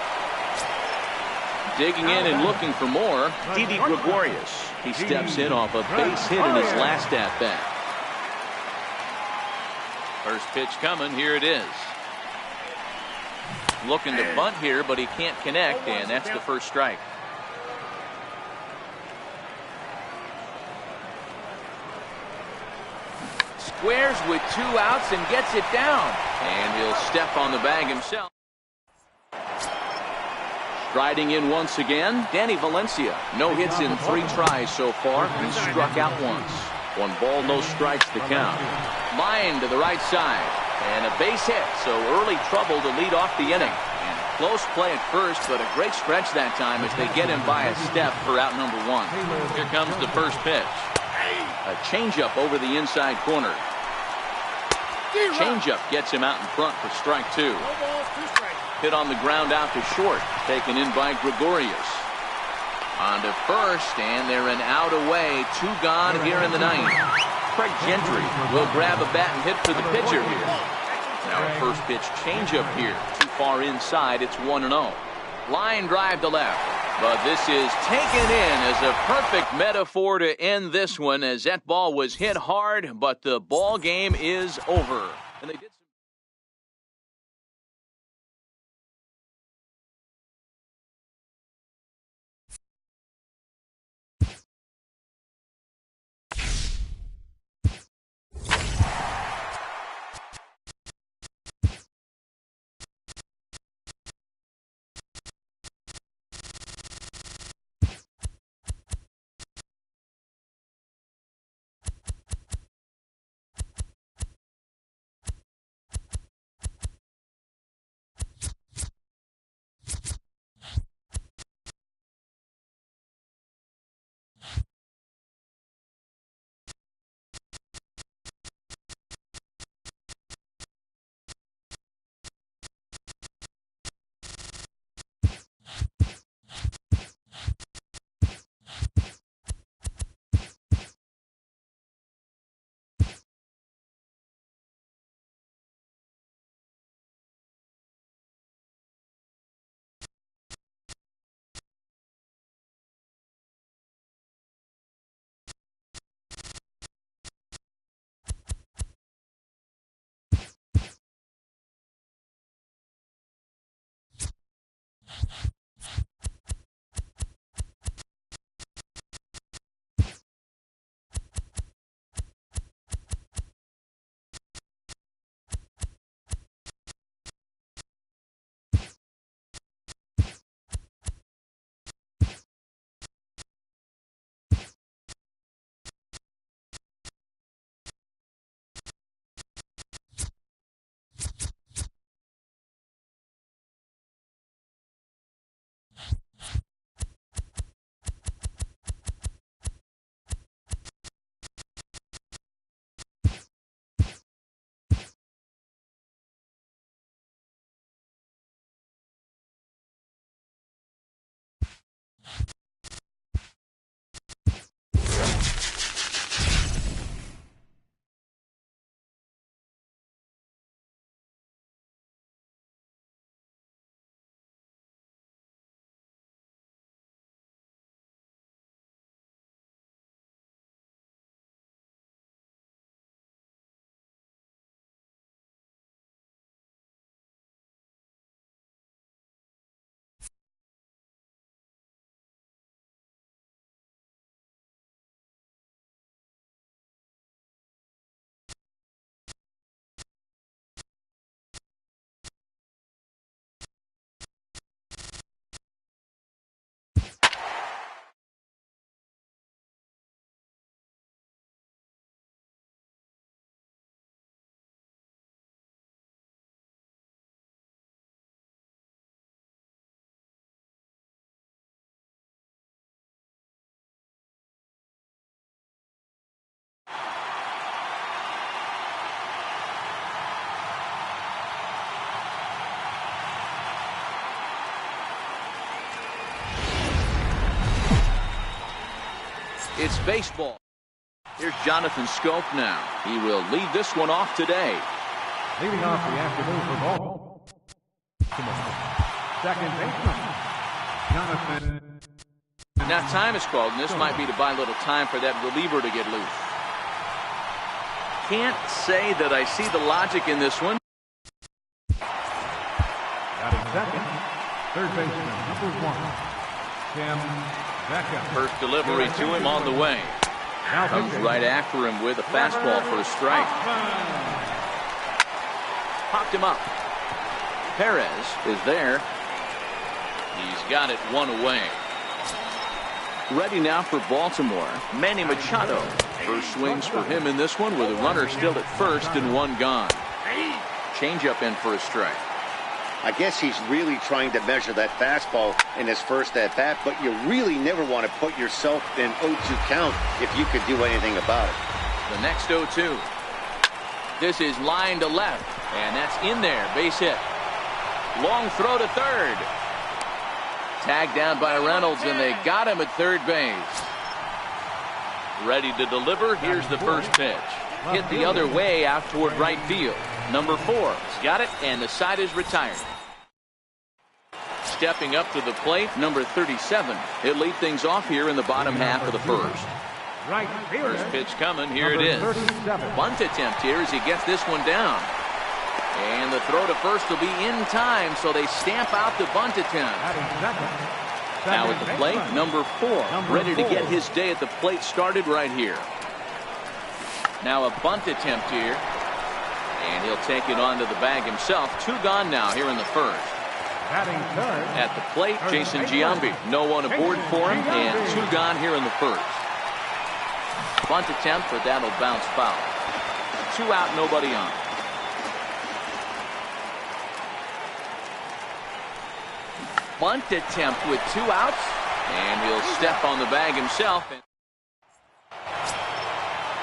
Digging in and looking for more, Didi Gregorius. He steps in off a base hit in his last at-bat. First pitch coming. Here it is. Looking to bunt here, but he can't connect, and that's the first strike. Squares with 2 outs and gets it down. And he'll step on the bag himself. Striding in once again, Danny Valencia. No hits in 3 tries so far. He's struck out once. 1 ball, no strikes to count. Line to the right side. And a base hit, so early trouble to lead off the inning. And close play at first, but a great stretch that time as they get him by a step for out number 1. Here comes the first pitch. A changeup over the inside corner. Changeup gets him out in front for strike 2. Hit on the ground out to short, taken in by Gregorius. On to first, and they're an out away. 2 gone here in the 9th. Craig Gentry will grab a bat and hit for the pitcher here. Now a first pitch changeup here. Too far inside. It's 1-0. Line drive to left. But this is taken in as a perfect metaphor to end this one, as that ball was hit hard, but the ball game is over. And they did It's baseball. Here's Jonathan Scope now. He will lead this one off today. Leading off the afternoon for ball. Second baseman, Jonathan. Now time is called, and this might be to buy a little time for that reliever to get loose. Can't say that I see the logic in this one. Batting second, third baseman, number 1, Tim Becca. First delivery to him on the way. Comes right after him with a fastball for a strike. Popped him up. Perez is there. He's got it one away. Ready now for Baltimore, Manny Machado. First swings for him in this one with a runner still at first and one gone. Changeup in for a strike. I guess he's really trying to measure that fastball in his first at-bat, but you really never want to put yourself in 0-2 count if you could do anything about it. The next 0-2. This is line to left, and that's in there, base hit. Long throw to third. Tagged down by Reynolds, and they got him at third base. Ready to deliver. Here's the first pitch. Hit the other way out toward right field. Number 4 has got it, and the side is retired. Stepping up to the plate, number 37. He'll lead things off here in the bottom half of the first. First pitch coming. Here it is. Bunt attempt here as he gets this one down. And the throw to first will be in time, so they stamp out the bunt attempt. Now at the plate, number 4. Ready to get his day at the plate started right here. Now a bunt attempt here. And he'll take it onto the bag himself. 2 gone now here in the first. At the plate, Jason Giambi. No one aboard for him, and 2 gone here in the first. Bunt attempt, but that'll bounce foul. 2 out, nobody on. Bunt attempt with 2 outs, and he'll step on the bag himself.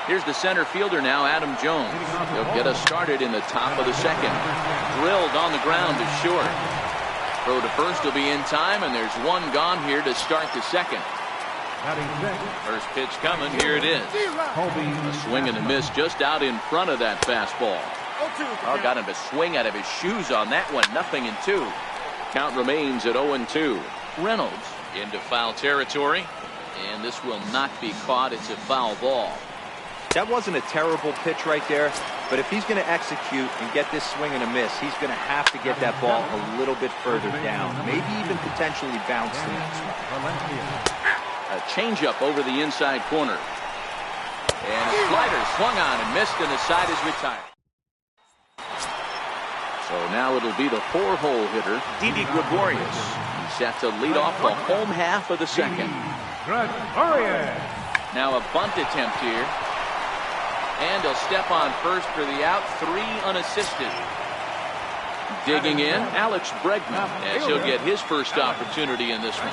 Here's the center fielder now, Adam Jones. He'll get us started in the top of the second. Drilled on the ground to short. Throw to first will be in time, and there's 1 gone here to start the second. First pitch coming. Here it is. A swing and a miss just out in front of that fastball. Oh, got him to swing out of his shoes on that one. 0-2. Count remains at 0-2. Reynolds into foul territory, and this will not be caught. It's a foul ball. That wasn't a terrible pitch right there, but if he's going to execute and get this swing and a miss, he's going to have to get that ball a little bit further down, maybe even potentially bounce the next one. A changeup over the inside corner. And a slider swung on and missed, and the side is retired. So now it'll be the 4-hole hitter, Didi Gregorius. He's set to lead off the home half of the second. Now a bunt attempt here. And he'll step on first for the out. 3 unassisted. Digging in, Alex Bregman, as he'll get his first opportunity in this one.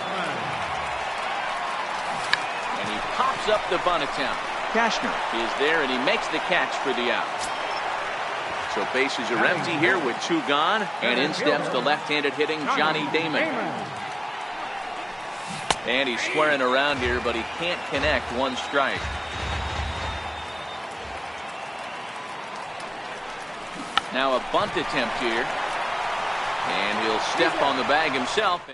And he pops up the bunt attempt. Cashner is there, and he makes the catch for the out. So bases are empty here with 2 gone, and in steps the left-handed hitting Johnny Damon. And he's squaring around here, but he can't connect. One strike. Now a bunt attempt here. And he'll step on the bag himself.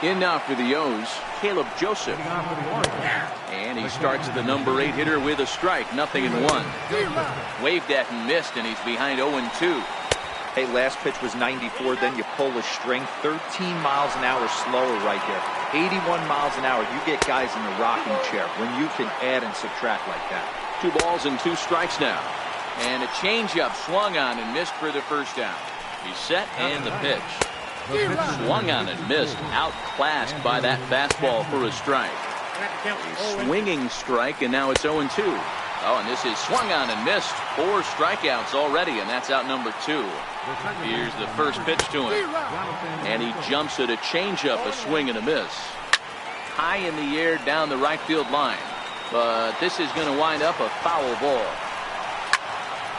In now for the O's, Caleb Joseph. And he starts the number 8 hitter with a strike. 0-1. Waved at and missed, and he's behind 0-2. Hey, last pitch was 94, then you pull the string. 13 miles an hour slower right there. 81 miles an hour. You get guys in the rocking chair when you can add and subtract like that. 2 balls and 2 strikes now. And a changeup swung on and missed for the first down. He's set and the pitch. Swung on and missed. Outclassed by that fastball for a strike. A swinging strike, and now it's 0-2. Oh, and this is swung on and missed. 4 strikeouts already, and that's out number 2. Here's the first pitch to him. And he jumps at a changeup, a swing and a miss. High in the air down the right field line. But this is going to wind up a foul ball.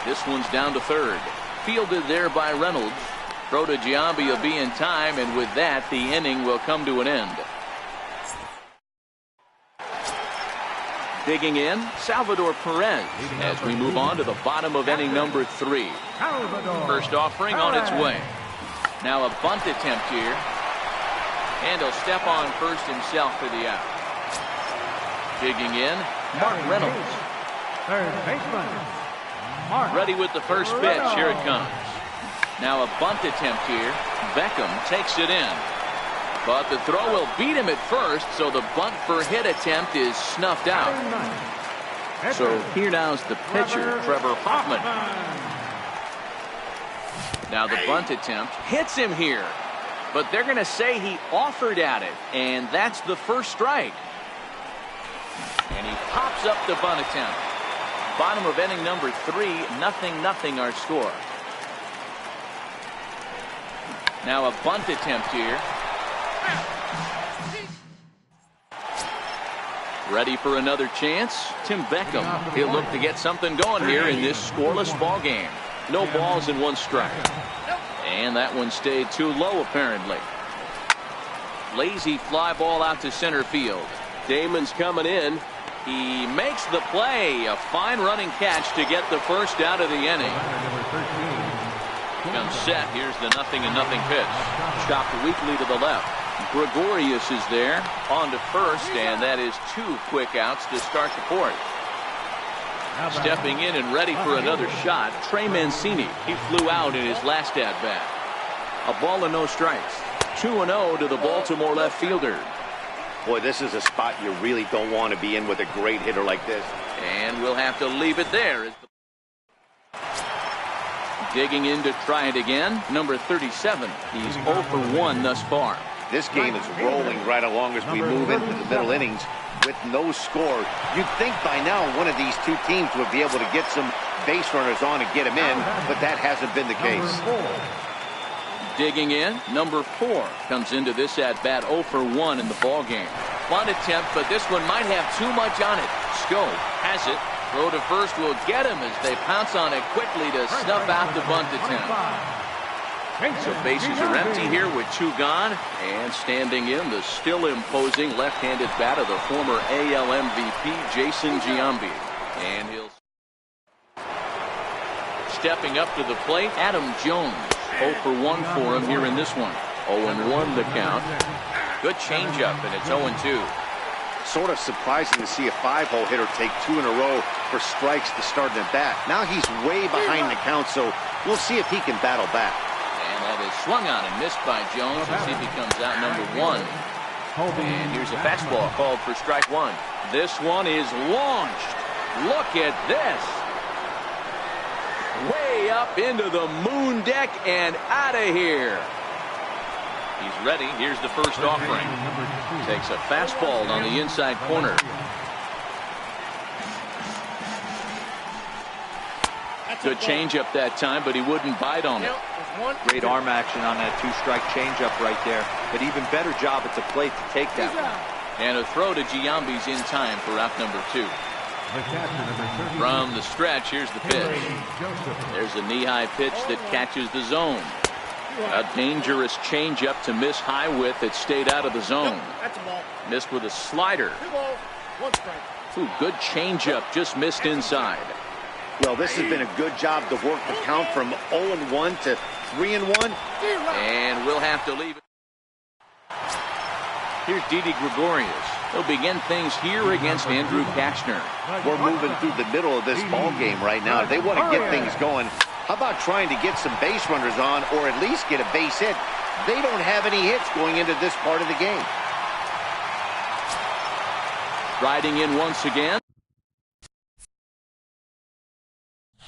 This one's down to third. Fielded there by Reynolds. Throw to Giambi will be in time, and with that, the inning will come to an end. Digging in, Salvador Perez, as we move on to the bottom of inning number 3. First offering on its way. Now a bunt attempt here. And he'll step on first himself for the out. Digging in, Mark Reynolds. Third baseman, Mark. Ready with the first pitch. Here it comes. Now a bunt attempt here. Beckham takes it in. But the throw will beat him at first, so the bunt for hit attempt is snuffed out. So here now's the pitcher, Trevor Hoffman. Now the bunt attempt hits him here. But they're going to say he offered at it, and that's the first strike. And he pops up the bunt attempt. Bottom of inning number 3, 0-0 our score. Now a bunt attempt here. Ready for another chance. Tim Beckham. He'll look to get something going here in this scoreless ball game. No balls and 1 strike. And that one stayed too low apparently. Lazy fly ball out to center field. Damon's coming in. He makes the play. A fine running catch to get the first out of the inning. Comes set. Here's the 0-0 pitch. Chopped weakly to the left. Gregorius is there on to first, and that is 2 quick outs to start the 4th. Stepping in and ready for another shot, Trey Mancini. He flew out in his last at-bat. A ball and no strikes. 2-0 to the Baltimore left fielder. Boy, this is a spot you really don't want to be in with a great hitter like this. And we'll have to leave it there. Digging in to try it again, number 37. He's 0 for 1 thus far. This game is rolling right along as we move into the middle innings with no score. You'd think by now one of these 2 teams would be able to get some base runners on and get them in, but that hasn't been the case. Digging in, number 4 comes into this at-bat 0 for 1 in the ball game. Bunt attempt, but this one might have too much on it. Schoen has it. Throw to first will get him as they pounce on it quickly to snuff out the bunt attempt. So bases are empty here with 2 gone, and standing in the still imposing left-handed bat of the former AL MVP Jason Giambi. And he'll stepping up to the plate, Adam Jones. 0 for 1 for him here in this one. 0-1 the count. Good changeup, and it's 0-2. Sort of surprising to see a 5-hole hitter take 2 in a row for strikes to start an at-bat. Now he's way behind the count, so we'll see if he can battle back. And that is swung on and missed by Jones as he becomes out number 1. And here's a fastball called for strike 1. This one is launched. Look at this. Way up into the moon deck and out of here. He's ready. Here's the first offering. Takes a fastball on the inside corner. Good changeup that time, but he wouldn't bite on it. Great arm action on that 2-strike changeup right there. But even better job at the plate to take that one. And a throw to Giambi's in time for out number 2. From the stretch, here's the pitch. There's a knee-high pitch that catches the zone. A dangerous changeup to miss high with. It stayed out of the zone. That's a ball. Missed with a slider. 2 balls, 1 strike. Ooh, good changeup, just missed inside. Well, this has been a good job to work the count from 0-1 to 3-1. And we'll have to leave it. Here's Didi Gregorius. He'll begin things here against Andrew Kachner. We're moving through the middle of this ball game right now. If they want to get things going, how about trying to get some base runners on or at least get a base hit? They don't have any hits going into this part of the game. Riding in once again.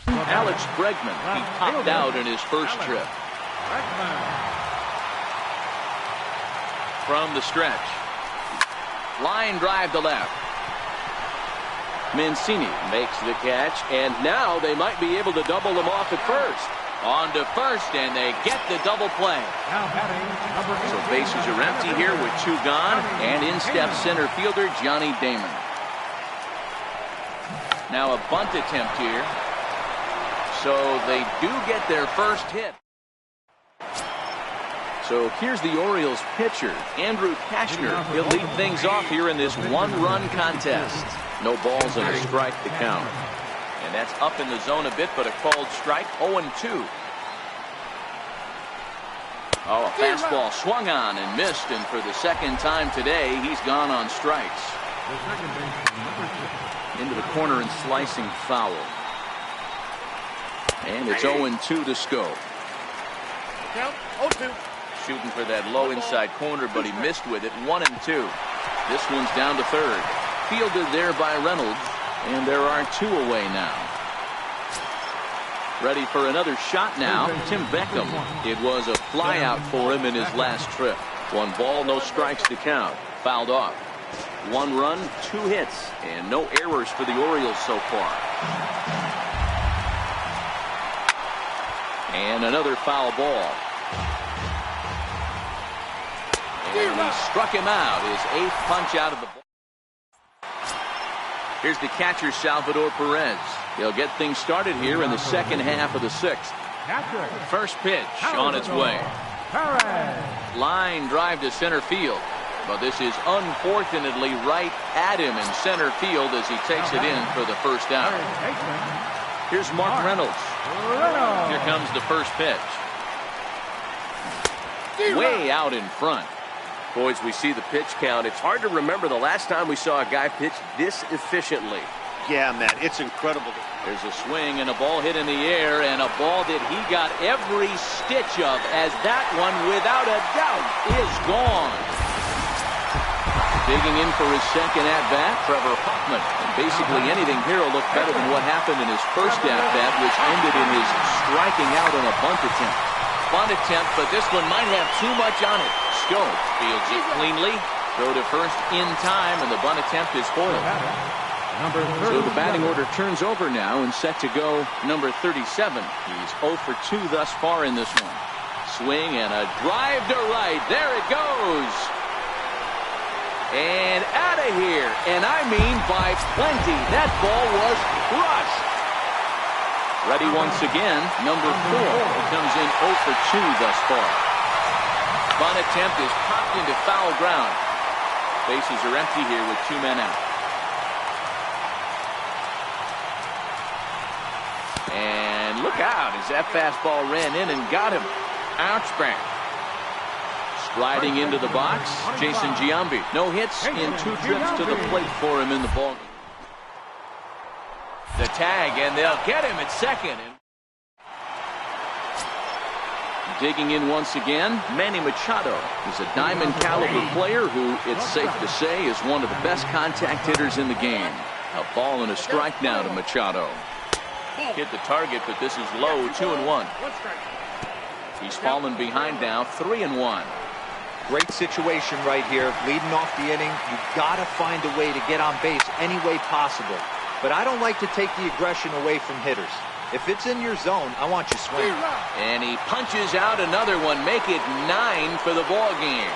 Alex Bregman. He popped out in his first trip. From the stretch. Line drive to left. Mancini makes the catch, and now they might be able to double them off at first. On to first, and they get the double play. So bases are empty here with 2 gone, and in steps center fielder Johnny Damon. Now a bunt attempt here. So they do get their first hit. So here's the Orioles pitcher, Andrew Kachner. He'll lead things off here in this 1-run contest. No balls and a strike to count. And that's up in the zone a bit, but a called strike, 0-2. Oh, a fastball swung on and missed, and for the second time today, he's gone on strikes. Into the corner and slicing foul. And it's 0-2 to Scope. Count 0-2. Shooting for that low inside corner, but he missed with it. 1-2. This one's down to third. Fielded there by Reynolds, and there are 2 away now. Ready for another shot now, Tim Beckham. It was a flyout for him in his last trip. 1 ball, no strikes to count. Fouled off. 1 run, 2 hits, and no errors for the Orioles so far. And another foul ball. And he struck him out. His 8th punch out of the ball. Here's the catcher, Salvador Perez. He'll get things started here in the second half of the 6th. First pitch on its way. Line drive to center field. But this is unfortunately right at him in center field as he takes it in for the first out. Here's Mark Reynolds. Here comes the first pitch. Way out in front. Boys, we see the pitch count. It's hard to remember the last time we saw a guy pitch this efficiently. Yeah, Matt, it's incredible. There's a swing and a ball hit in the air, and a ball that he got every stitch of, as that one, without a doubt, is gone. Digging in for his second at-bat, Trevor Hoffman. And basically anything here will look better than what happened in his first at-bat, which ended in his striking out on a bunt attempt. Bunt attempt, but this one might have too much on it. Scope fields it cleanly. Throw to first in time, and the bunt attempt is foiled. So the batting order turns over now and set to go number 37. He's 0 for 2 thus far in this one. Swing and a drive to right. There it goes. And out of here. And I mean by plenty. That ball was crushed. Ready once again, number 4. He comes in 0 for 2 thus far. Bunt attempt is popped into foul ground. Bases are empty here with 2 men out. And look out as that fastball ran in and got him. Ouch back. Striding into the box, Jason Giambi. No hits in 2 trips to the plate for him in the ball. The tag, and they'll get him at second. Digging in once again, Manny Machado is a diamond caliber player who, it's safe to say, is one of the best contact hitters in the game. A ball and a strike now to Machado. Hit the target, but this is low, 2-1. He's fallen behind now, 3-1. Great situation right here. Leading off the inning, you've got to find a way to get on base any way possible. But I don't like to take the aggression away from hitters. If it's in your zone, I want you swinging. And he punches out another one. Make it 9 for the ball game.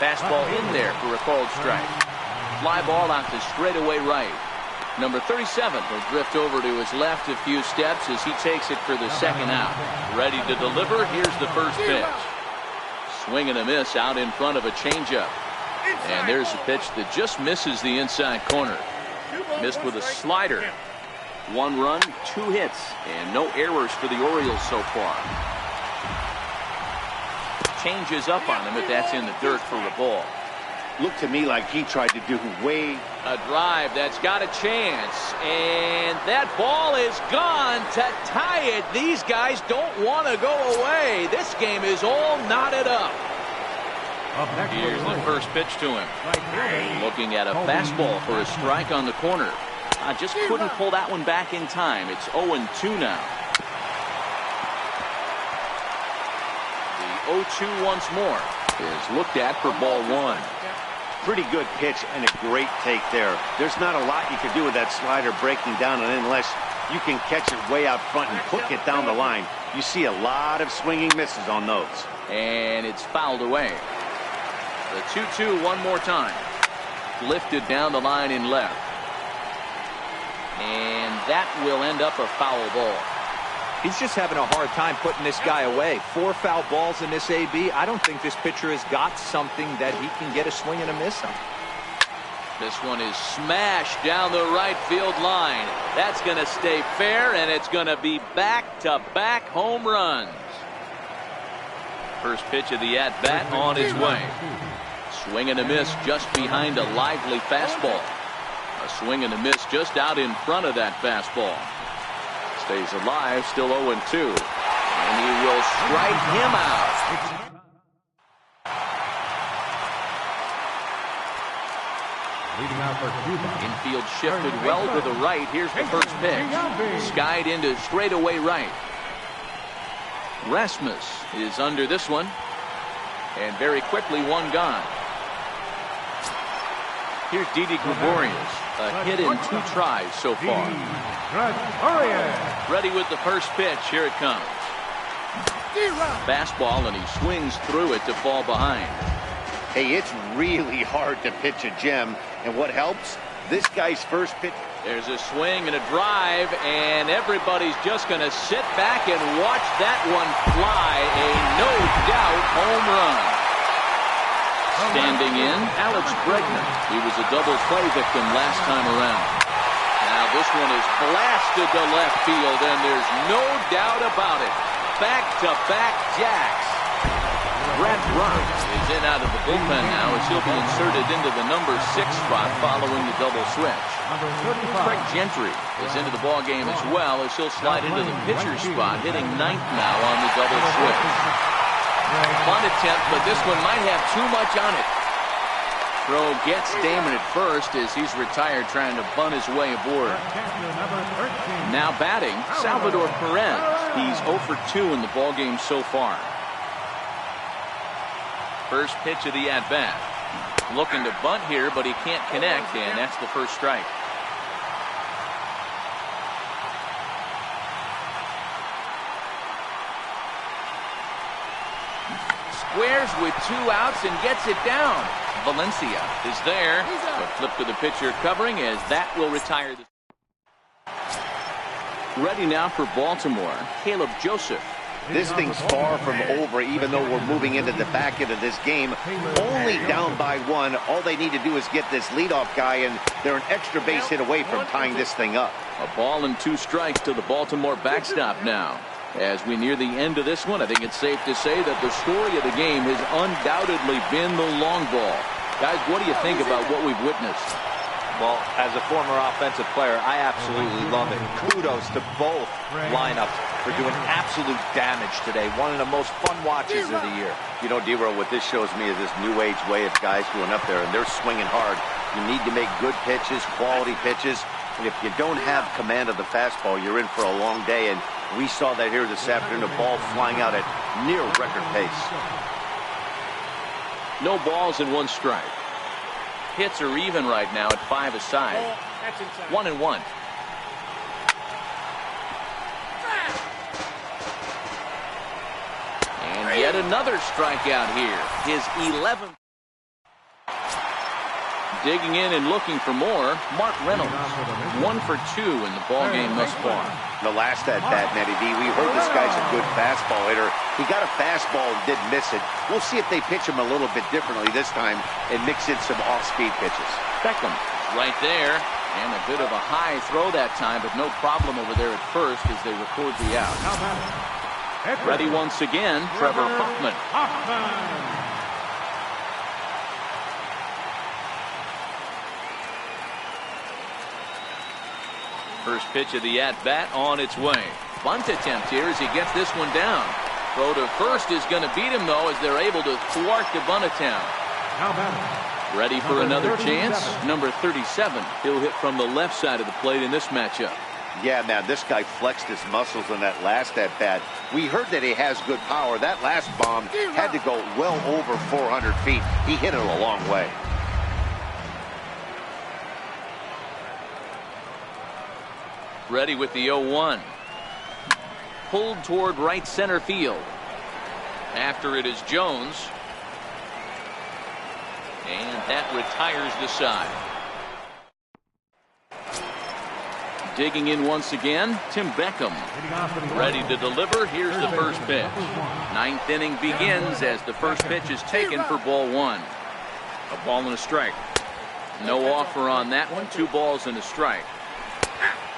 Fastball in there for a called strike. Fly ball out to straightaway right. Number 37 will drift over to his left a few steps as he takes it for the second out. Ready to deliver. Here's the first pitch. Swing and a miss out in front of a changeup. And there's a pitch that just misses the inside corner. Missed with a slider. 1 run, 2 hits, and no errors for the Orioles so far. Changes up on him, but that's in the dirt for a ball. Looked to me like he tried to do way. A drive that's got a chance, and that ball is gone to tie it. These guys don't want to go away. This game is all knotted up. Here's the first pitch to him. Looking at a fastball for a strike on the corner. I just couldn't pull that one back in time. It's 0-2 now. The 0-2 once more is looked at for ball 1. Pretty good pitch and a great take there. There's not a lot you can do with that slider breaking down, and unless you can catch it way out front and hook it down the line, you see a lot of swinging misses on those. And it's fouled away. The 2-2 one more time. Lifted down the line in left. And that will end up a foul ball. He's just having a hard time putting this guy away. 4 foul balls in this AB. I don't think this pitcher has got something that he can get a swing and a miss on. This one is smashed down the right field line. That's going to stay fair, and it's going to be back-to-back home runs. First pitch of the at-bat on its way. Swing and a miss just behind a lively fastball. A swing and a miss just out in front of that fastball. Stays alive, still 0-2. And he will strike him out. Infield shifted well to the right. Here's the first pitch. Skied into straightaway right. Rasmus is under this one. And very quickly, 1 gone. Here's Didi Gregorius. A hit in 2 tries so far. Ready with the first pitch. Here it comes. Fastball, and he swings through it to fall behind. Hey, it's really hard to pitch a gem. And what helps? This guy's first pitch. There's a swing and a drive, and everybody's just going to sit back and watch that one fly. A no-doubt home run. Standing in, Alex Bregman. He was a double play victim last time around. Now this one is blasted to left field, and there's no doubt about it. Back-to-back jacks. Brad Brock is in out of the bullpen now as he'll be inserted into the number 6 spot following the double switch. Craig Gentry is into the ballgame as well as he'll slide into the pitcher's spot, hitting 9th now on the double switch. Bunt attempt, but this one might have too much on it. Throw gets Damon at first as he's retired trying to bunt his way aboard. Now batting, Salvador Perez. He's 0 for 2 in the ballgame so far. First pitch of the at-bat. Looking to bunt here, but he can't connect, and that's the first strike. Squares with 2 outs and gets it down. Valencia is there, but flip to the pitcher covering as that will retire. Ready now for Baltimore, Caleb Joseph. This thing's far from over, even though we're moving into the back end of this game. Only down by 1. All they need to do is get this leadoff guy, and they're an extra base hit away from tying this thing up. A ball and 2 strikes to the Baltimore backstop now. As we near the end of this one, I think it's safe to say that the story of the game has undoubtedly been the long ball. Guys, what do you think about what we've witnessed? Well, as a former offensive player, I absolutely love it. Kudos to both lineups for doing absolute damage today. One of the most fun watches of the year. You know, D-Row, what this shows me is this new age way of guys going up there, and they're swinging hard. You need to make good pitches, quality pitches. And if you don't have command of the fastball, you're in for a long day. And we saw that here this afternoon, the ball flying out at near record pace. No balls and 1 strike. Hits are even right now at 5 aside. 1-1. And yet another strikeout here. His 11th. Digging in and looking for more, Mark Reynolds. 1 for 2 in the ball game thus far. The last at-bat, Nettie D, we heard this guy's a good fastball hitter. He got a fastball and didn't miss it. We'll see if they pitch him a little bit differently this time and mix in some off-speed pitches. Beckham right there. And a bit of a high throw that time, but no problem over there at first as they record the out. Ready once again, Trevor Hoffman. First pitch of the at-bat on its way. Bunt attempt here as he gets this one down. Throw to first is going to beat him, though, as they're able to thwart the bunt attempt. Ready for another chance. Number 37. He'll hit from the left side of the plate in this matchup. Yeah, man, this guy flexed his muscles on that last at-bat. We heard that he has good power. That last bomb had to go well over 400 feet. He hit it a long way. Ready with the 0-1. Pulled toward right center field. After it is Jones. And that retires the side. Digging in once again, Tim Beckham. Ready to deliver. Here's the first pitch. Ninth inning begins as the first pitch is taken for ball 1. A ball and a strike. No offer on that one. 2 balls and a strike.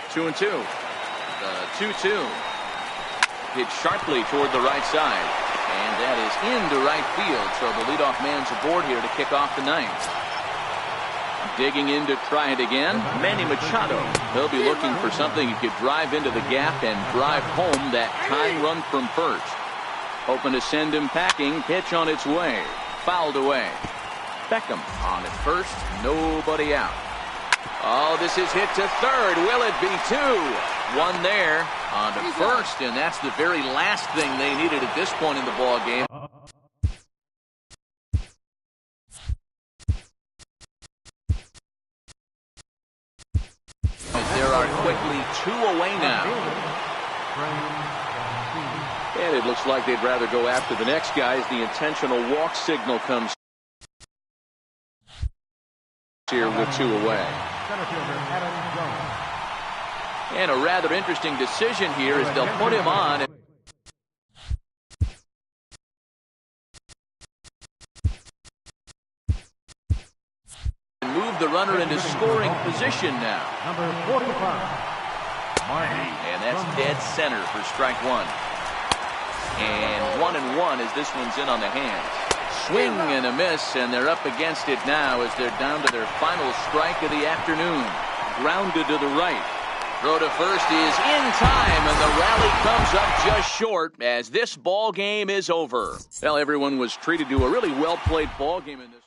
2-2. The 2-2. Hit sharply toward the right side. And that is into right field. So the leadoff man's aboard here to kick off the ninth. Digging in to try it again, Manny Machado. He'll be looking for something he could drive into the gap and drive home that tying run from first. Hoping to send him packing. Pitch on its way. Fouled away. Beckham on at first. Nobody out. Oh, this is hit to third. Will it be 2? 1 there on to first, and that's the very last thing they needed at this point in the ball game. There are quickly 2 away now. And it looks like they'd rather go after the next guy as the intentional walk signal comes here with 2 away. And a rather interesting decision here as they'll put him on. And move the runner into scoring position now. Number 45. And that's dead center for strike 1. And 1-1 as this one's in on the hands. Swing and a miss, and they're up against it now as they're down to their final strike of the afternoon. Grounded to the right. Throw to first is in time, and the rally comes up just short as this ball game is over. Well, everyone was treated to a really well-played ball game in this.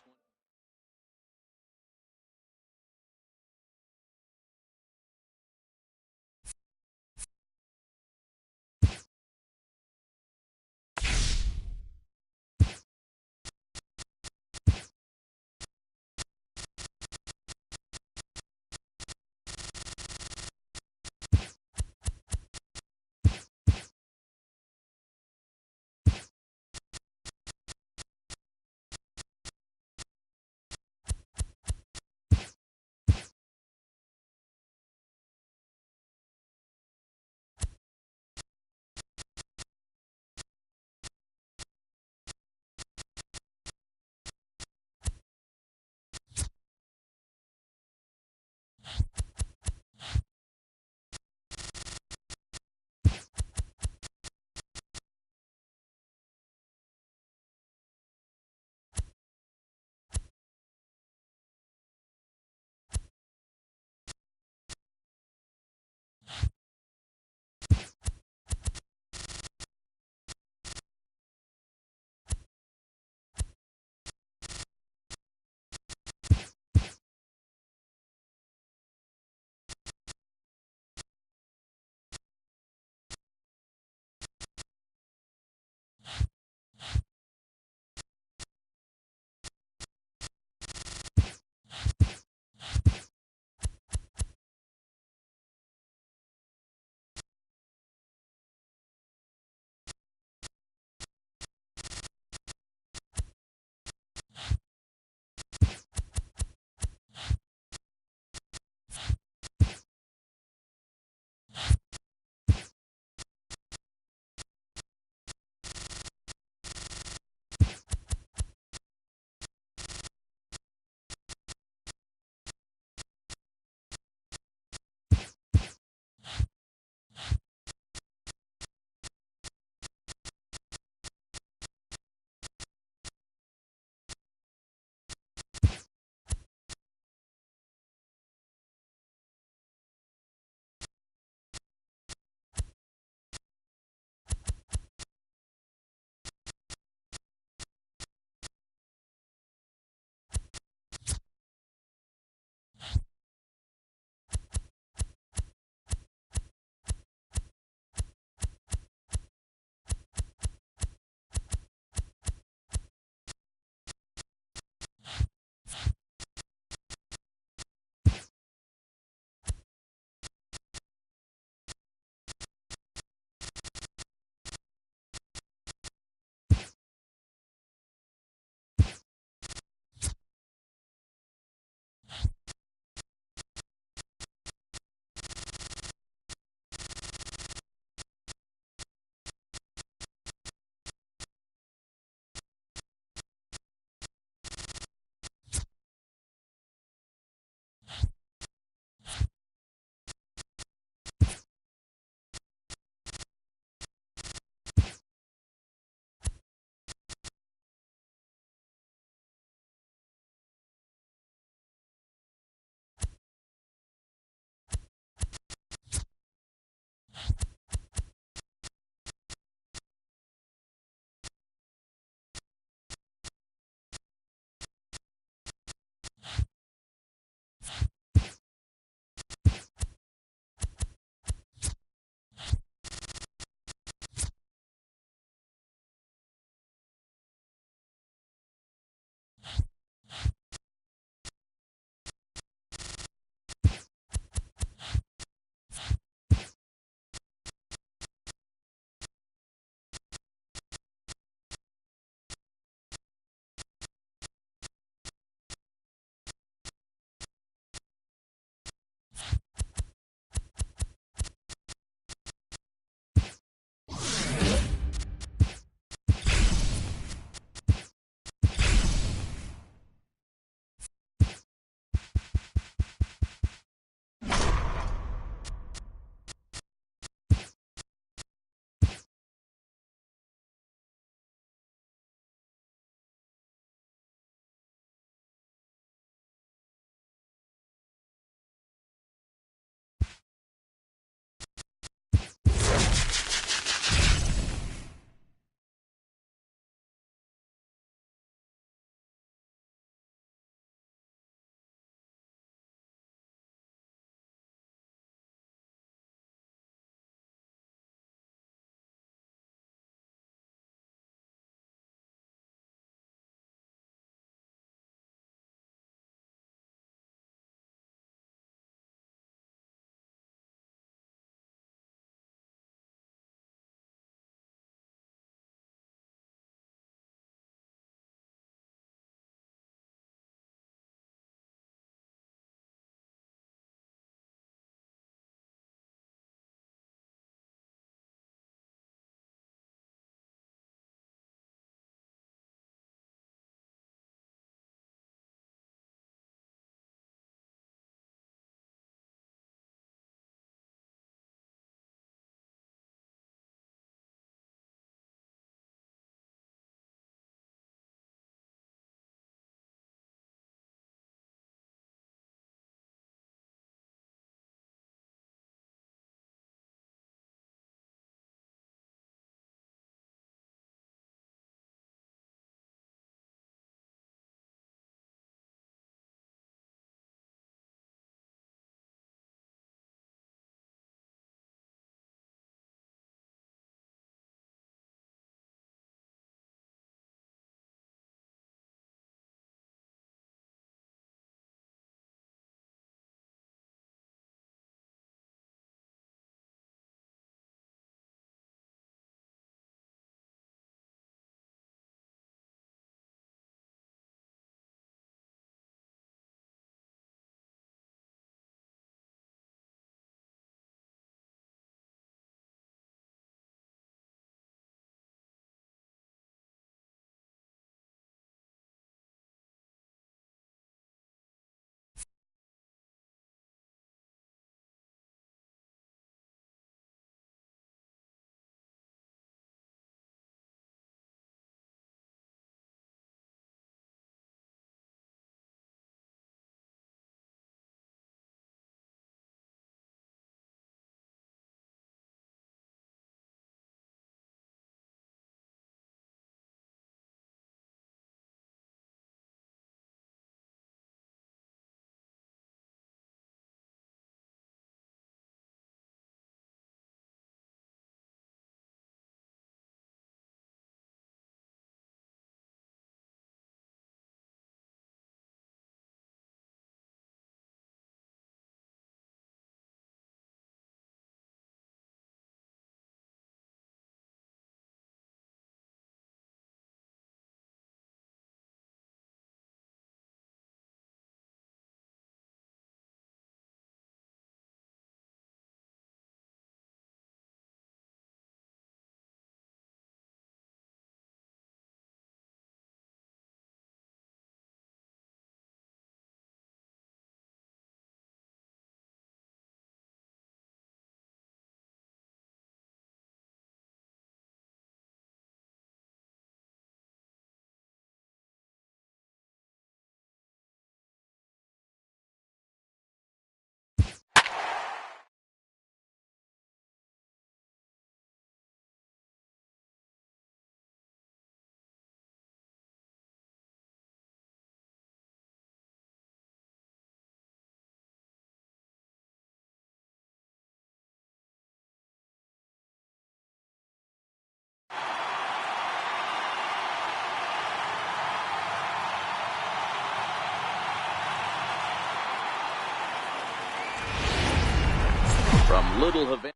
from Little Havana.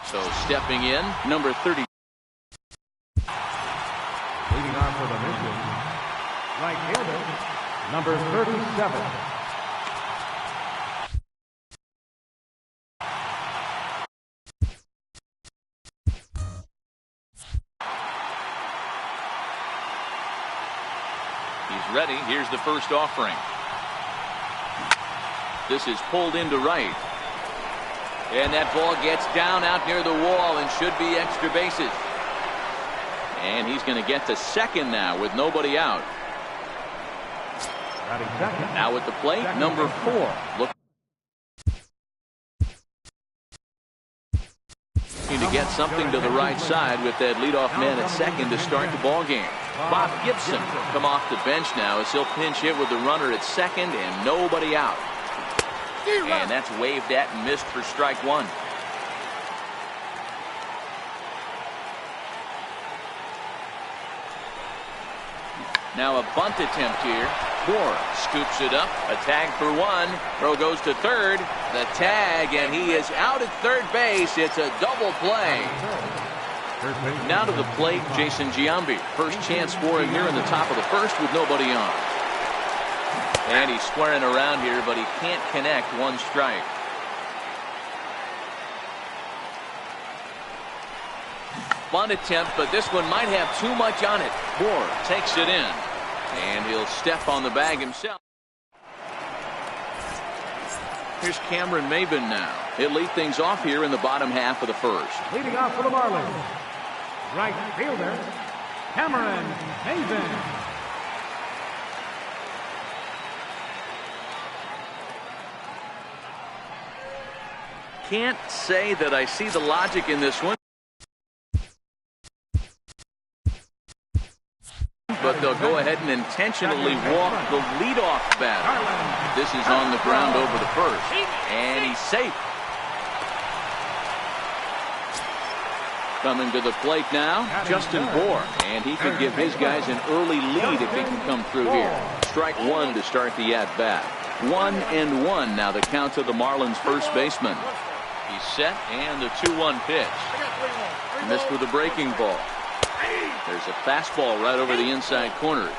So stepping in, number 30. Leading on for the mission, right fielder, number 37. He's ready. Here's the first offering. This is pulled into right. And that ball gets down out near the wall and should be extra bases. And he's going to get to second now with nobody out. Now at the plate, number 4. Looking to get something to the right side with that leadoff man at second to start the ball game. Bob Gibson will come off the bench now as he'll pinch hit with the runner at second and nobody out. And that's waved at and missed for strike 1. Now a bunt attempt here. Moore scoops it up. A tag for 1. Throw goes to third. The tag, and he is out at third base. It's a double play. Now to the plate, Jason Giambi. First chance for him here in the top of the first with nobody on. And he's squaring around here, but he can't connect. 1 strike. Bunt attempt, but this one might have too much on it. Moore takes it in, and he'll step on the bag himself. Here's Cameron Maben now. He'll lead things off here in the bottom half of the first. Leading off for the Marlins, right fielder, Cameron Maben. Can't say that I see the logic in this one. But they'll go ahead and intentionally walk the leadoff batter. This is on the ground over the first. And he's safe. Coming to the plate now, Justin Bour. And he could give his guys an early lead if he can come through here. Strike 1 to start the at-bat. 1-1 now the count to the Marlins first baseman. He's set and the 2-1 pitch. Missed with a breaking ball. There's a fastball right over the inside corner.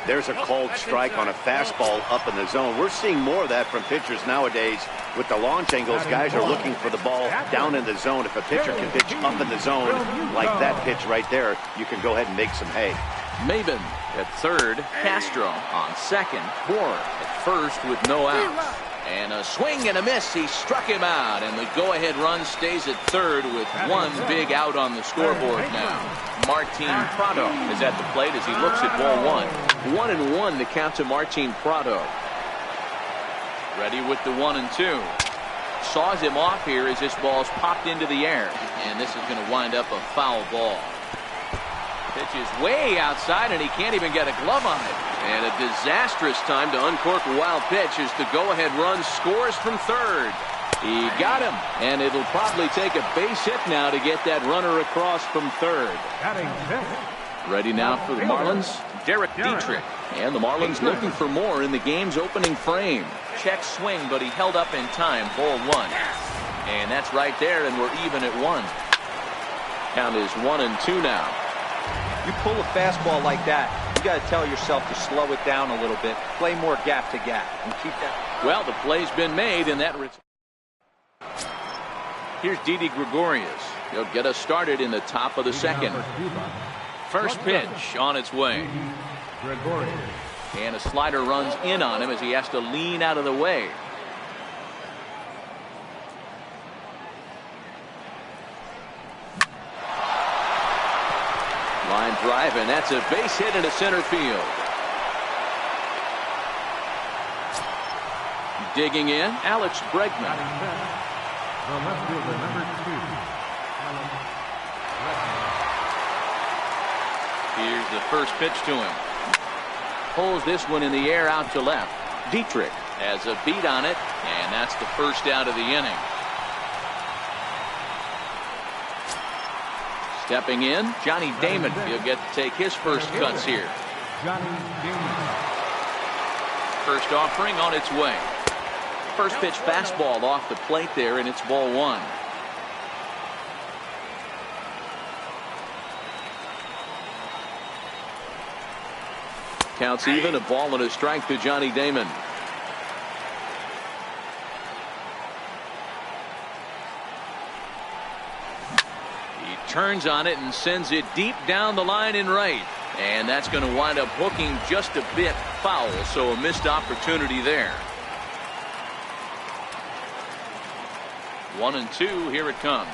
There's a called strike on a fastball up in the zone. We're seeing more of that from pitchers nowadays. With the launch angles, guys are looking for the ball down in the zone. If a pitcher can pitch up in the zone like that pitch right there, you can go ahead and make some hay. Maben at third, Castro on second, Bour at first with no outs. And a swing and a miss. He struck him out, and the go-ahead run stays at third with 1 big out on the scoreboard now. Martin Prado is at the plate as he looks at ball 1. 1-1 the count to Martin Prado. Ready with the 1-2. Saws him off here as this ball's popped into the air, and this is going to wind up a foul ball. Pitch is way outside, and he can't even get a glove on it. And a disastrous time to uncork a wild pitch as the go-ahead run scores from third. He got him, and it'll probably take a base hit now to get that runner across from third. Ready now for the Marlins, Derek Dietrich. And the Marlins looking for more in the game's opening frame. Check swing, but he held up in time, ball 1. And that's right there, and we're even at 1. Count is 1-2 now. You pull a fastball like that, you got to tell yourself to slow it down a little bit, play more gap to gap, and keep that. Well, the play's been made, and that. Here's Didi Gregorius. He'll get us started in the top of the second. First pitch on its way. And a slider runs in on him as he has to lean out of the way. Line drive, and that's a base hit into center field. Digging in, Alex Bregman. The left fielder, number 2. Here's the first pitch to him. Pulls this one in the air out to left. Dietrich has a beat on it, and that's the first out of the inning. Stepping in, Johnny Damon. He'll get to take his first cuts here. Johnny Damon. First offering on its way. first pitch fastball off the plate there, and it's ball one. Counts even, a ball and a strike to Johnny Damon. He turns on it and sends it deep down the line in right. And that's going to wind up hooking just a bit foul, so a missed opportunity there. 1-2, here it comes.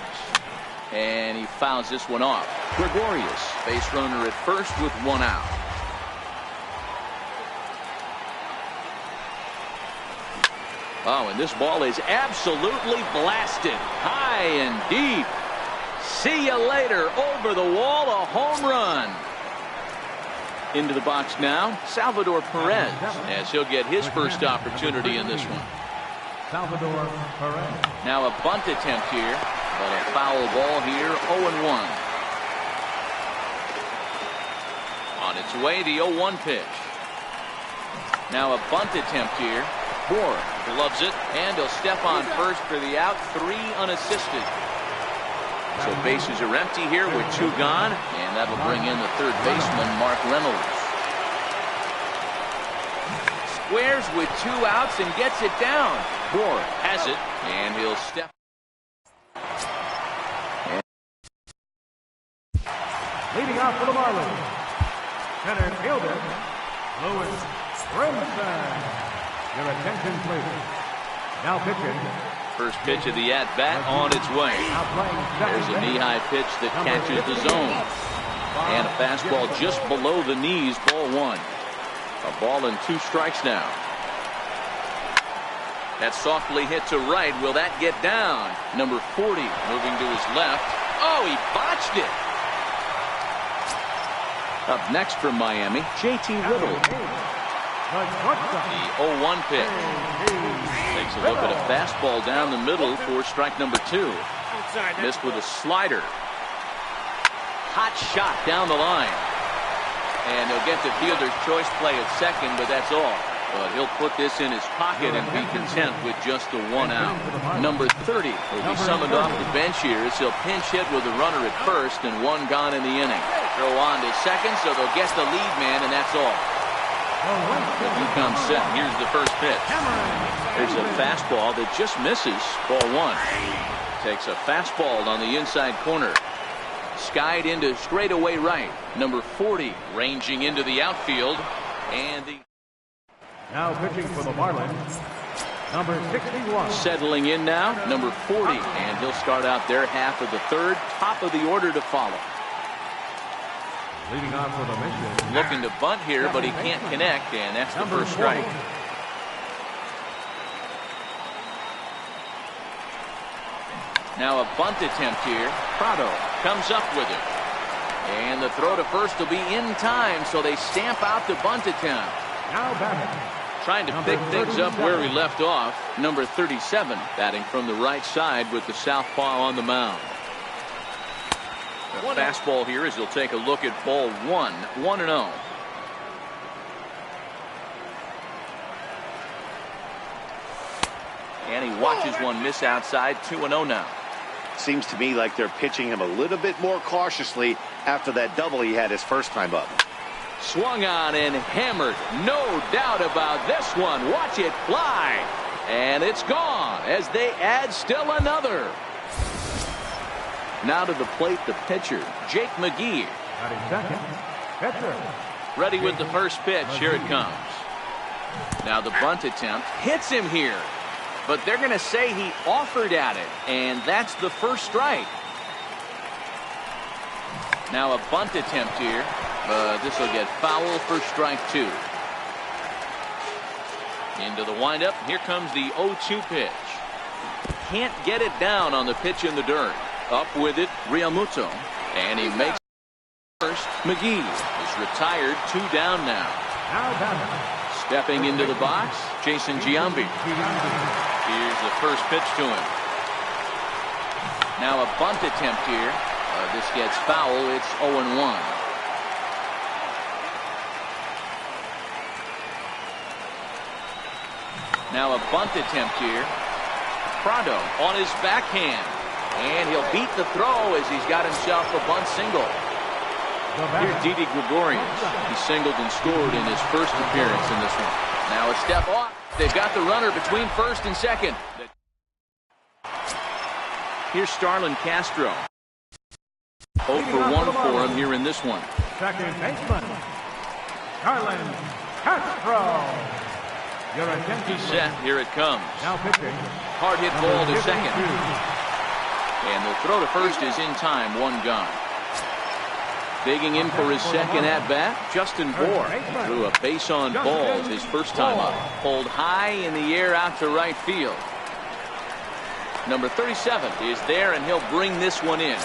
And he fouls this one off. Gregorius, base runner at first with one out. Oh, and this ball is absolutely blasted. High and deep. See you later. Over the wall, a home run. Into the box now, Salvador Perez, as he'll get his first opportunity in this one. Salvador Perez. Now a bunt attempt here, but a foul ball here, 0-1. On its way, the 0-1 pitch. Now a bunt attempt here. Bohr loves it, and he'll step on first for the out, 3 unassisted. So bases are empty here with 2 gone, and that'll bring in the third baseman, Mark Reynolds. Squares with 2 outs and gets it down. Bohr has it, and he'll step. Leading off for the Marlins, center fielder, Lewis Brimson. Your attention, please. Now pitching. First pitch of the at-bat on its way. There's a knee-high pitch that catches the zone. And a fastball just below the knees, ball 1. A ball and 2 strikes now. That's softly hit to right. Will that get down? Number 40 moving to his left. Oh, he botched it. Up next from Miami, J.T. Little. The 0-1 pitch. Takes a look at a fastball down the middle for strike number 2. Missed with a slider. Hot shot down the line. And he'll get the fielder's choice play at second, but that's all. But he'll put this in his pocket and be content with just the 1 out. Number 30 will be summoned off the bench here as he'll pinch hit with a runner at first and 1 gone in the inning. Throw on to second, so they'll get the lead man, and that's all. The view comes set. Here's the first pitch. There's a fastball that just misses. Ball 1. Takes a fastball on the inside corner. Skied into straightaway right. Number 40 ranging into the outfield. And the now pitching for the Marlins, number 61. Settling in now, number 40. And he'll start out their half of the third. Top of the order to follow. Leading on for the mission. Looking to bunt here, but he can't connect, and that's the first strike. Now a bunt attempt here. Prado comes up with it. And the throw to first will be in time, so they stamp out the bunt attempt. Now batting. Trying to pick things up where we left off. Number 37 batting from the right side with the southpaw on the mound. A fastball here as he'll take a look at ball 1, 1-0. And he watches one miss outside, 2-0 now. Seems to me like they're pitching him a little bit more cautiously after that double he had his first time up. Swung on and hammered. No doubt about this one. Watch it fly. And it's gone as they add still another. Now to the plate, the pitcher, Jake McGee. Ready with the first pitch. Here it comes. Now the bunt attempt hits him here. But they're going to say he offered at it. And that's the first strike. Now a bunt attempt here. This will get foul for strike 2. Into the windup. Here comes the 0-2 pitch. Can't get it down on the pitch in the dirt. Up with it, Realmuto. And he makes first. McGee is retired, 2 down now. Stepping into the box, Jason Giambi. Here's the first pitch to him. Now a bunt attempt here. This gets foul. It's 0-1. Now a bunt attempt here. Prado on his backhand. And he'll beat the throw as he's got himself a bunt single. Here's Didi Gregorius. He singled and scored in his first appearance in this one. Now a step off. They've got the runner between first and second. Here's Starlin Castro. 0 for 1 for him here in this one. Second baseman, Starlin Castro. Your attention. He's set. Here it comes. Now pitching. Hard hit ball to second. And the throw to first is in time. One gone. Digging in for his second at-bat, Justin Bohr threw a base on balls his first time up. Pulled high in the air out to right field. Number 37 is there, and he'll bring this one in.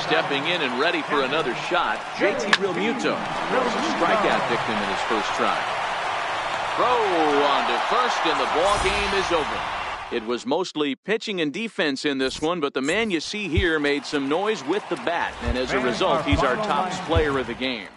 Stepping in and ready for another shot, JT Realmuto was a strikeout victim in his first try. Throw on to first, and the ball game is over. It was mostly pitching and defense in this one, but the man you see here made some noise with the bat, and as a result, he's our top player of the game.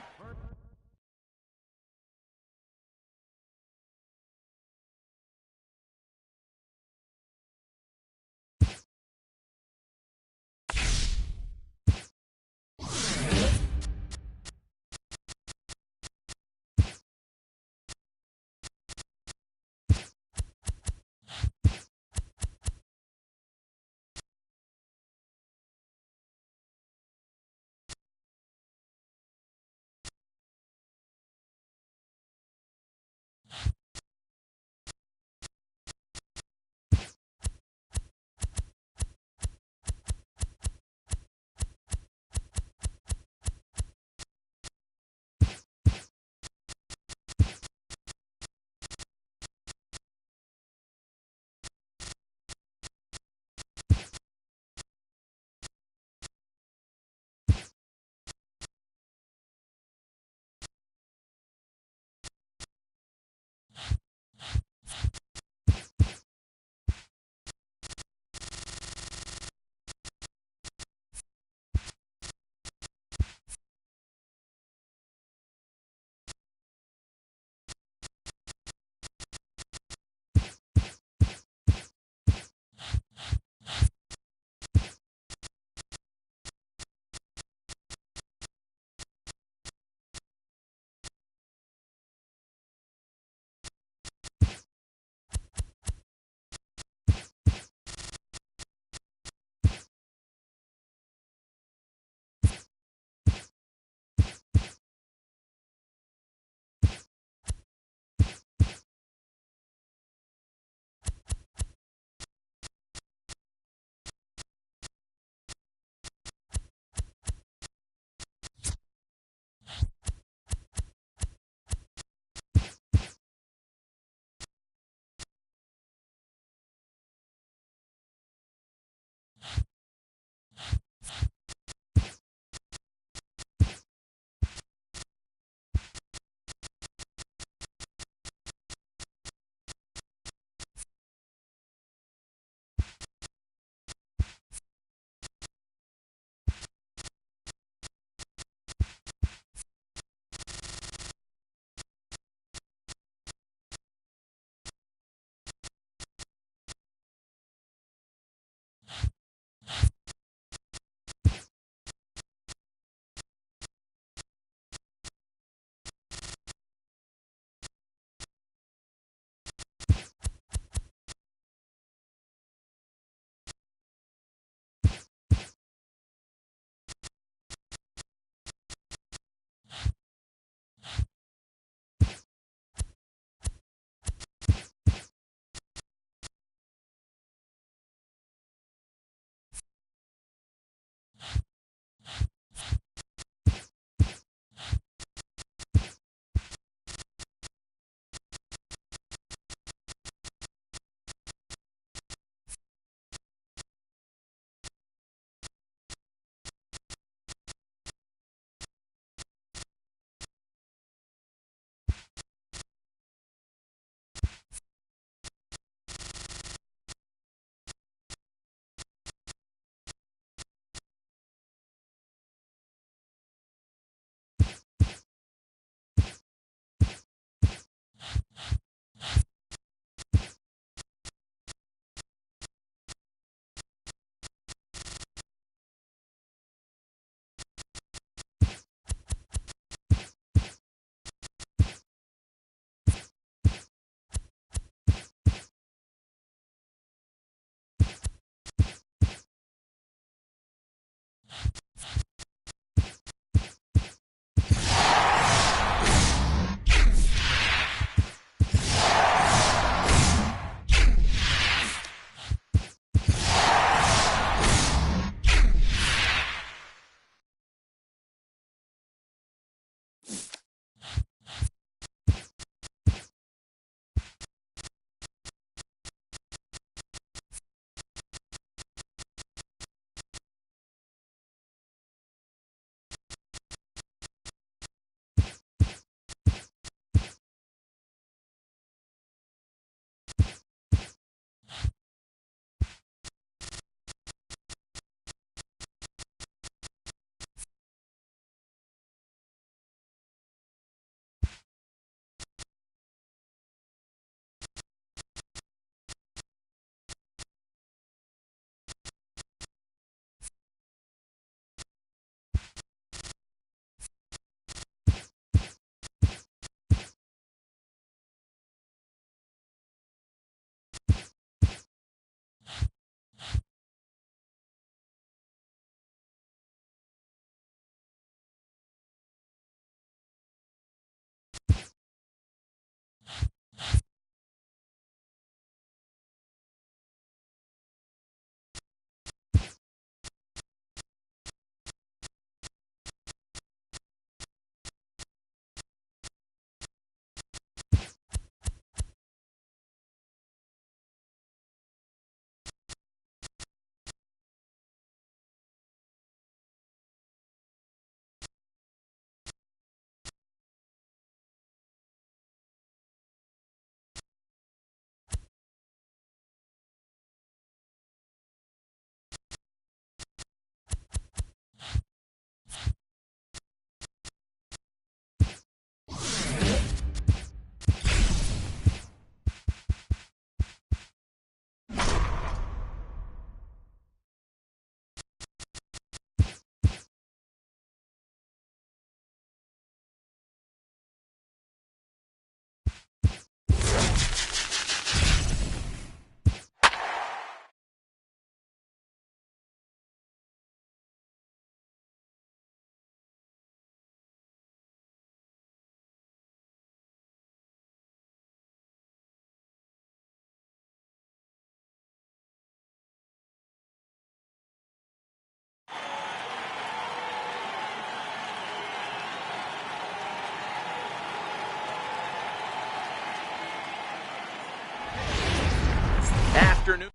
afternoon.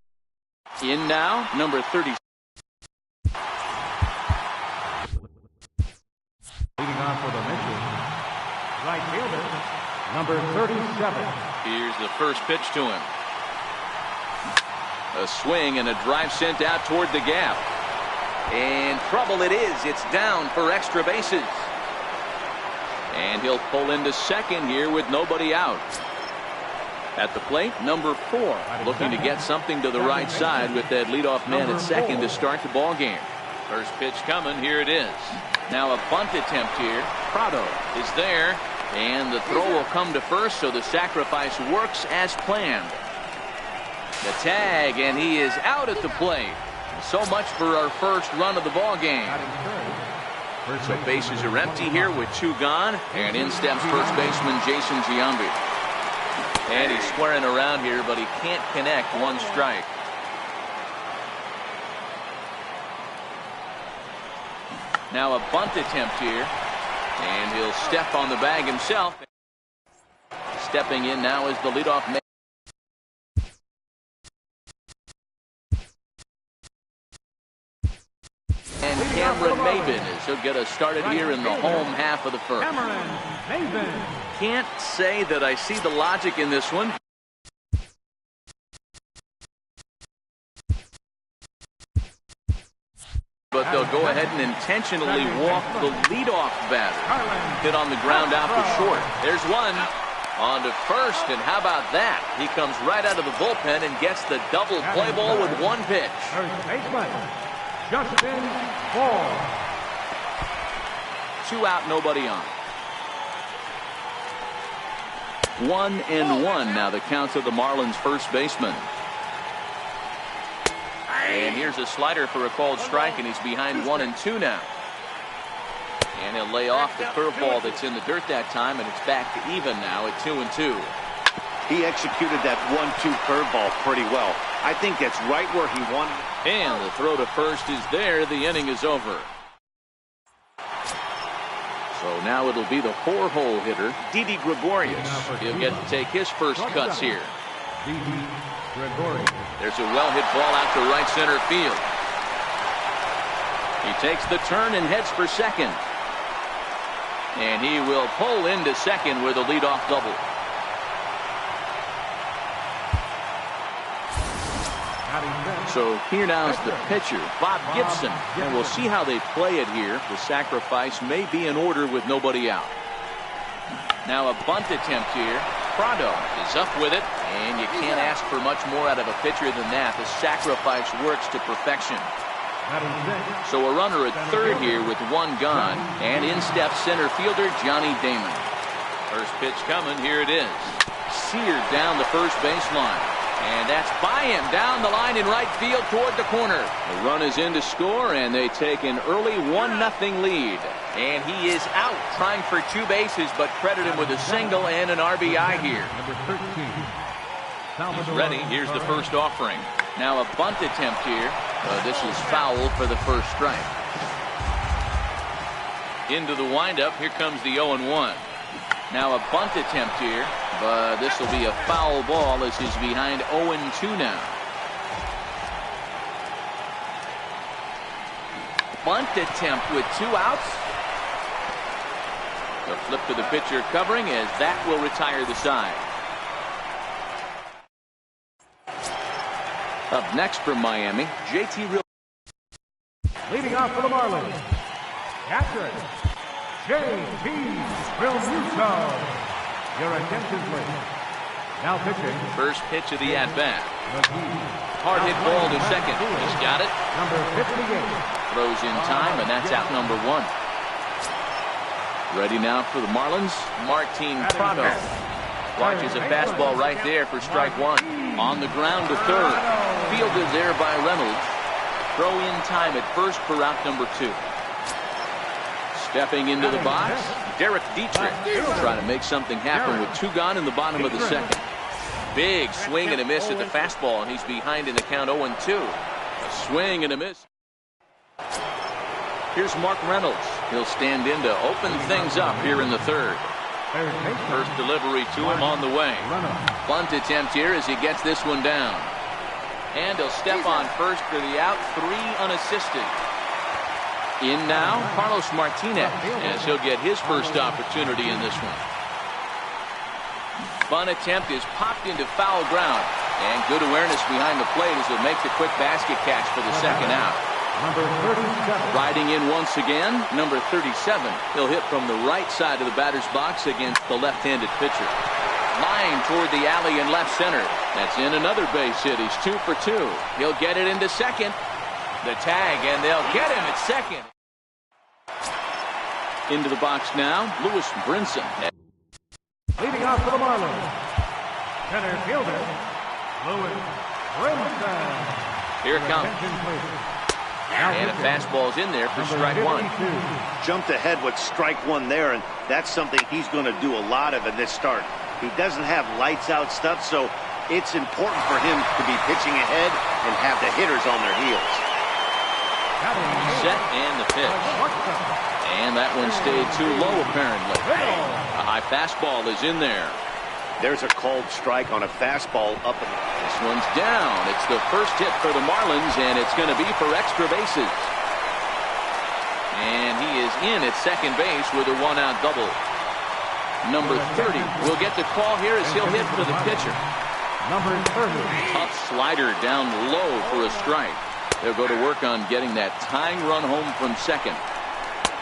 In now, number 30. Leading on for the mission, right fielder, number 37. Here's the first pitch to him. A swing and a drive sent out toward the gap. And trouble it is. It's down for extra bases. And he'll pull into second here with nobody out. At the plate, number 4, looking to get something to the right side with that leadoff man at second to start the ball game. First pitch coming. Here it is. Now a bunt attempt here. Prado is there. And the throw will come to first, so the sacrifice works as planned. The tag, and he is out at the plate. So much for our first run of the ball game. So bases are empty here with 2 gone, and in steps first baseman Jason Giambi. And he's squaring around here, but he can't connect. 1 strike. Now a bunt attempt here, and he'll step on the bag himself. Stepping in now is the leadoff man. And Cameron Maben as he'll get us started here in the home half of the first. Can't say that I see the logic in this one. But they'll go ahead and intentionally walk the leadoff batter. Hit on the ground out for short. There's one. On to first, and how about that? He comes right out of the bullpen and gets the double play ball with 1 pitch. Justin Ball. 2 out, nobody on. 1-1 now the count of the Marlins first baseman. And here's a slider for a called strike, and he's behind 1-2 now. And he'll lay off the curveball that's in the dirt that time, and it's back to even now at 2-2. He executed that 1-2 curveball pretty well. I think that's right where he wanted it. And the throw to first is there. The inning is over. So now it'll be the 4-hole hitter, Didi Gregorius. He'll get to take his first cuts here. There's a well-hit ball out to right center field. He takes the turn and heads for second. And he will pull into second with a leadoff double. So here now is the pitcher, Bob Gibson. And we'll see how they play it here. The sacrifice may be in order with nobody out. Now a bunt attempt here. Prado is up with it. And you can't ask for much more out of a pitcher than that. The sacrifice works to perfection. So a runner at third here with 1 gone. And in steps center fielder Johnny Damon. First pitch coming. Here it is. Seared down the first baseline. And that's by him down the line in right field toward the corner. The run is in to score, and they take an early 1-0 lead. And he is out trying for 2 bases, but credit him with a single and an RBI here. He's ready. Here's the first offering. Now a bunt attempt here. This is foul for the first strike. Into the windup. Here comes the 0-1. Now a bunt attempt here, but this will be a foul ball as he's behind 0-2 now. Bunt attempt with 2 outs. The flip to the pitcher covering as that will retire the side. Up next from Miami, JT Real. Leading off for the Marlins, Captain JT Realmuto. Your attention, please. Now pitching. First pitch of the at-bat. Hard hit ball to second. He's got it. Number 58. Throws in time, and that's out number 1. Ready now for the Marlins, Martin Prado. Watches a fastball right there for strike 1. On the ground to third. Fielded there by Reynolds. Throw in time at first for out number 2. Stepping into the box, Derek Dietrich. Trying to make something happen with 2 gone in the bottom of the second. Big swing and a miss at the fastball, and he's behind in the count 0-2. A swing and a miss. Here's Mark Reynolds. He'll stand in to open things up here in the third. First delivery to him on the way. Bunt attempt here as he gets this one down. And he'll step on first for the out, 3 unassisted. In now, Carlos Martinez, as he'll get his first opportunity in this one. Bunt attempt is popped into foul ground. And good awareness behind the plate as he'll make the quick basket catch for the second out. Number 37. Riding in once again, number 37. He'll hit from the right side of the batter's box against the left-handed pitcher. Line toward the alley in left center. That's in another base hit. He's 2 for 2. He'll get it into second. The tag, and they'll get him at second. Into the box now, Lewis Brinson. Leading off for the Marlins, center fielder, Lewis Brinson. Here it comes. And a fastball's in there for strike 1. Jumped ahead with strike 1 there, and that's something he's going to do a lot of in this start. He doesn't have lights-out stuff, so it's important for him to be pitching ahead and have the hitters on their heels. Set and the pitch. And that one stayed too low, apparently. A high fastball is in there. There's a called strike on a fastball up. This one's down. It's the first hit for the Marlins, and it's going to be for extra bases. And he is in at second base with a 1-out double. Number 30 will get the call here as he'll hit for the pitcher. Number 30. Tough slider down low for a strike. They'll go to work on getting that tying run home from second.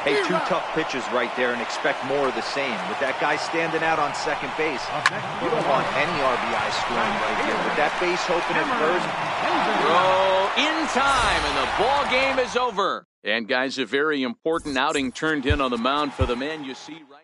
Hey, 2 tough pitches right there and expect more of the same. With that guy standing out on second base, you don't want any RBI scoring right here. With that base open at first. Throw in time, and the ball game is over. And guys, a very important outing turned in on the mound for the man you see right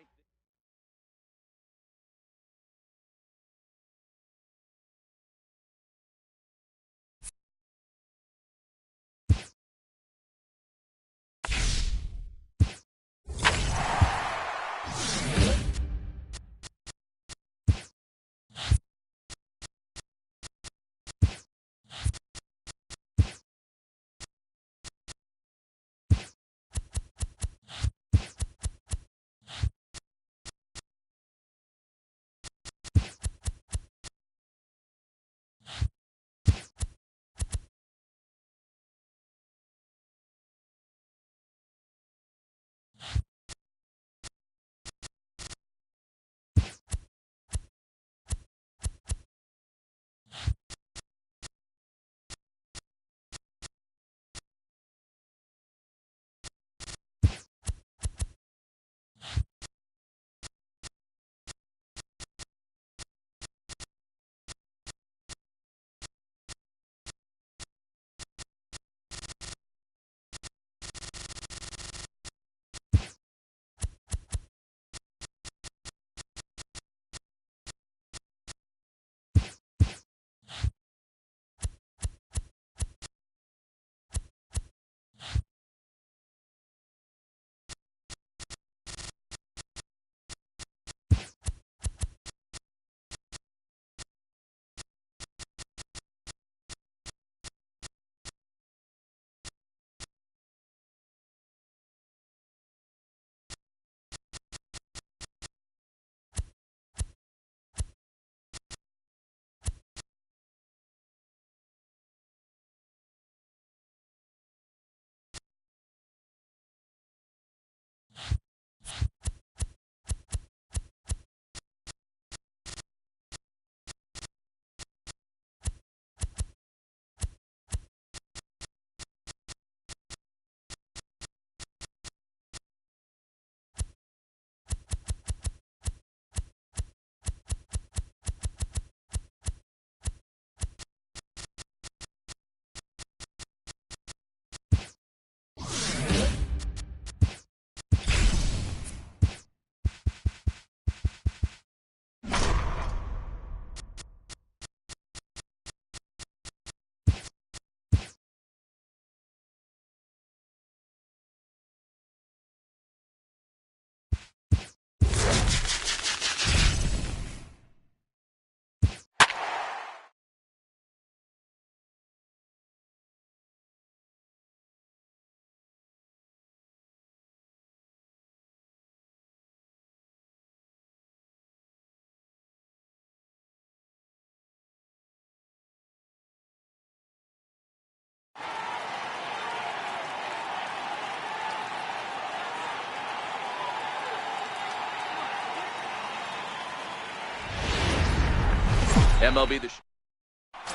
MLB The Show.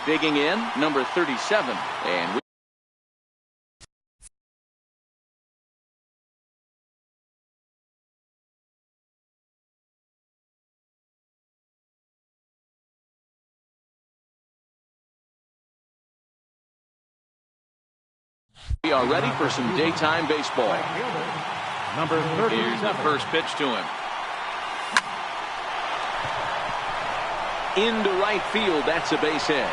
Digging in, number 37. And we are ready for some daytime baseball. Number 37. Here's the first pitch to him. Into right field, that's a base hit.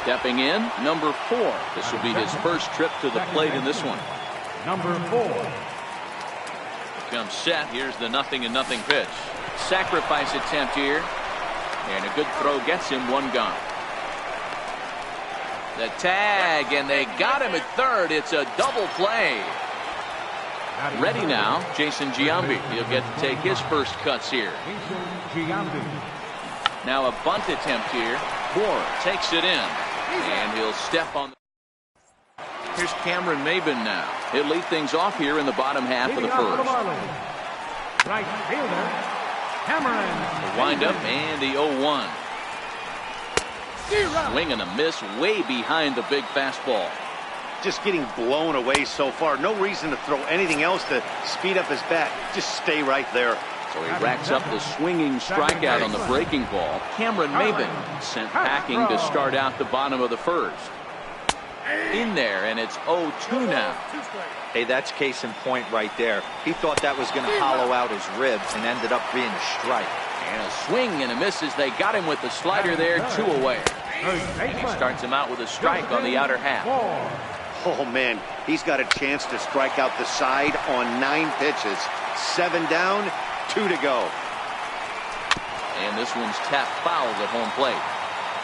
Stepping in, number 4. This will be his first trip to the plate in this one. Number 4. Comes set. Here's the 0-0 pitch. Sacrifice attempt here. And a good throw gets him one gone. The tag, and they got him at third. It's a double play. Ready now, Jason Giambi. He'll get to take his first cuts here. Now a bunt attempt here. Moore takes it in, and he'll step on. Here's Cameron Maben now. He'll lead things off here in the bottom half of the first. Right fielder, Cameron. The windup and the 0-1. Swing and a miss way behind the big fastball. Just getting blown away so far. No reason to throw anything else to speed up his bat. Just stay right there. So he racks up the swinging strikeout on the breaking ball. Cameron Maben sent packing to start out the bottom of the first. In there, and it's 0-2 now. Hey, that's case in point right there. He thought that was going to hollow out his ribs and ended up being a strike. And a swing and a miss as they got him with the slider there, 2 away. He starts him out with a strike on the outer half. Oh, man, he's got a chance to strike out the side on 9 pitches. 7 down, 2 to go. And this one's tapped foul at home plate.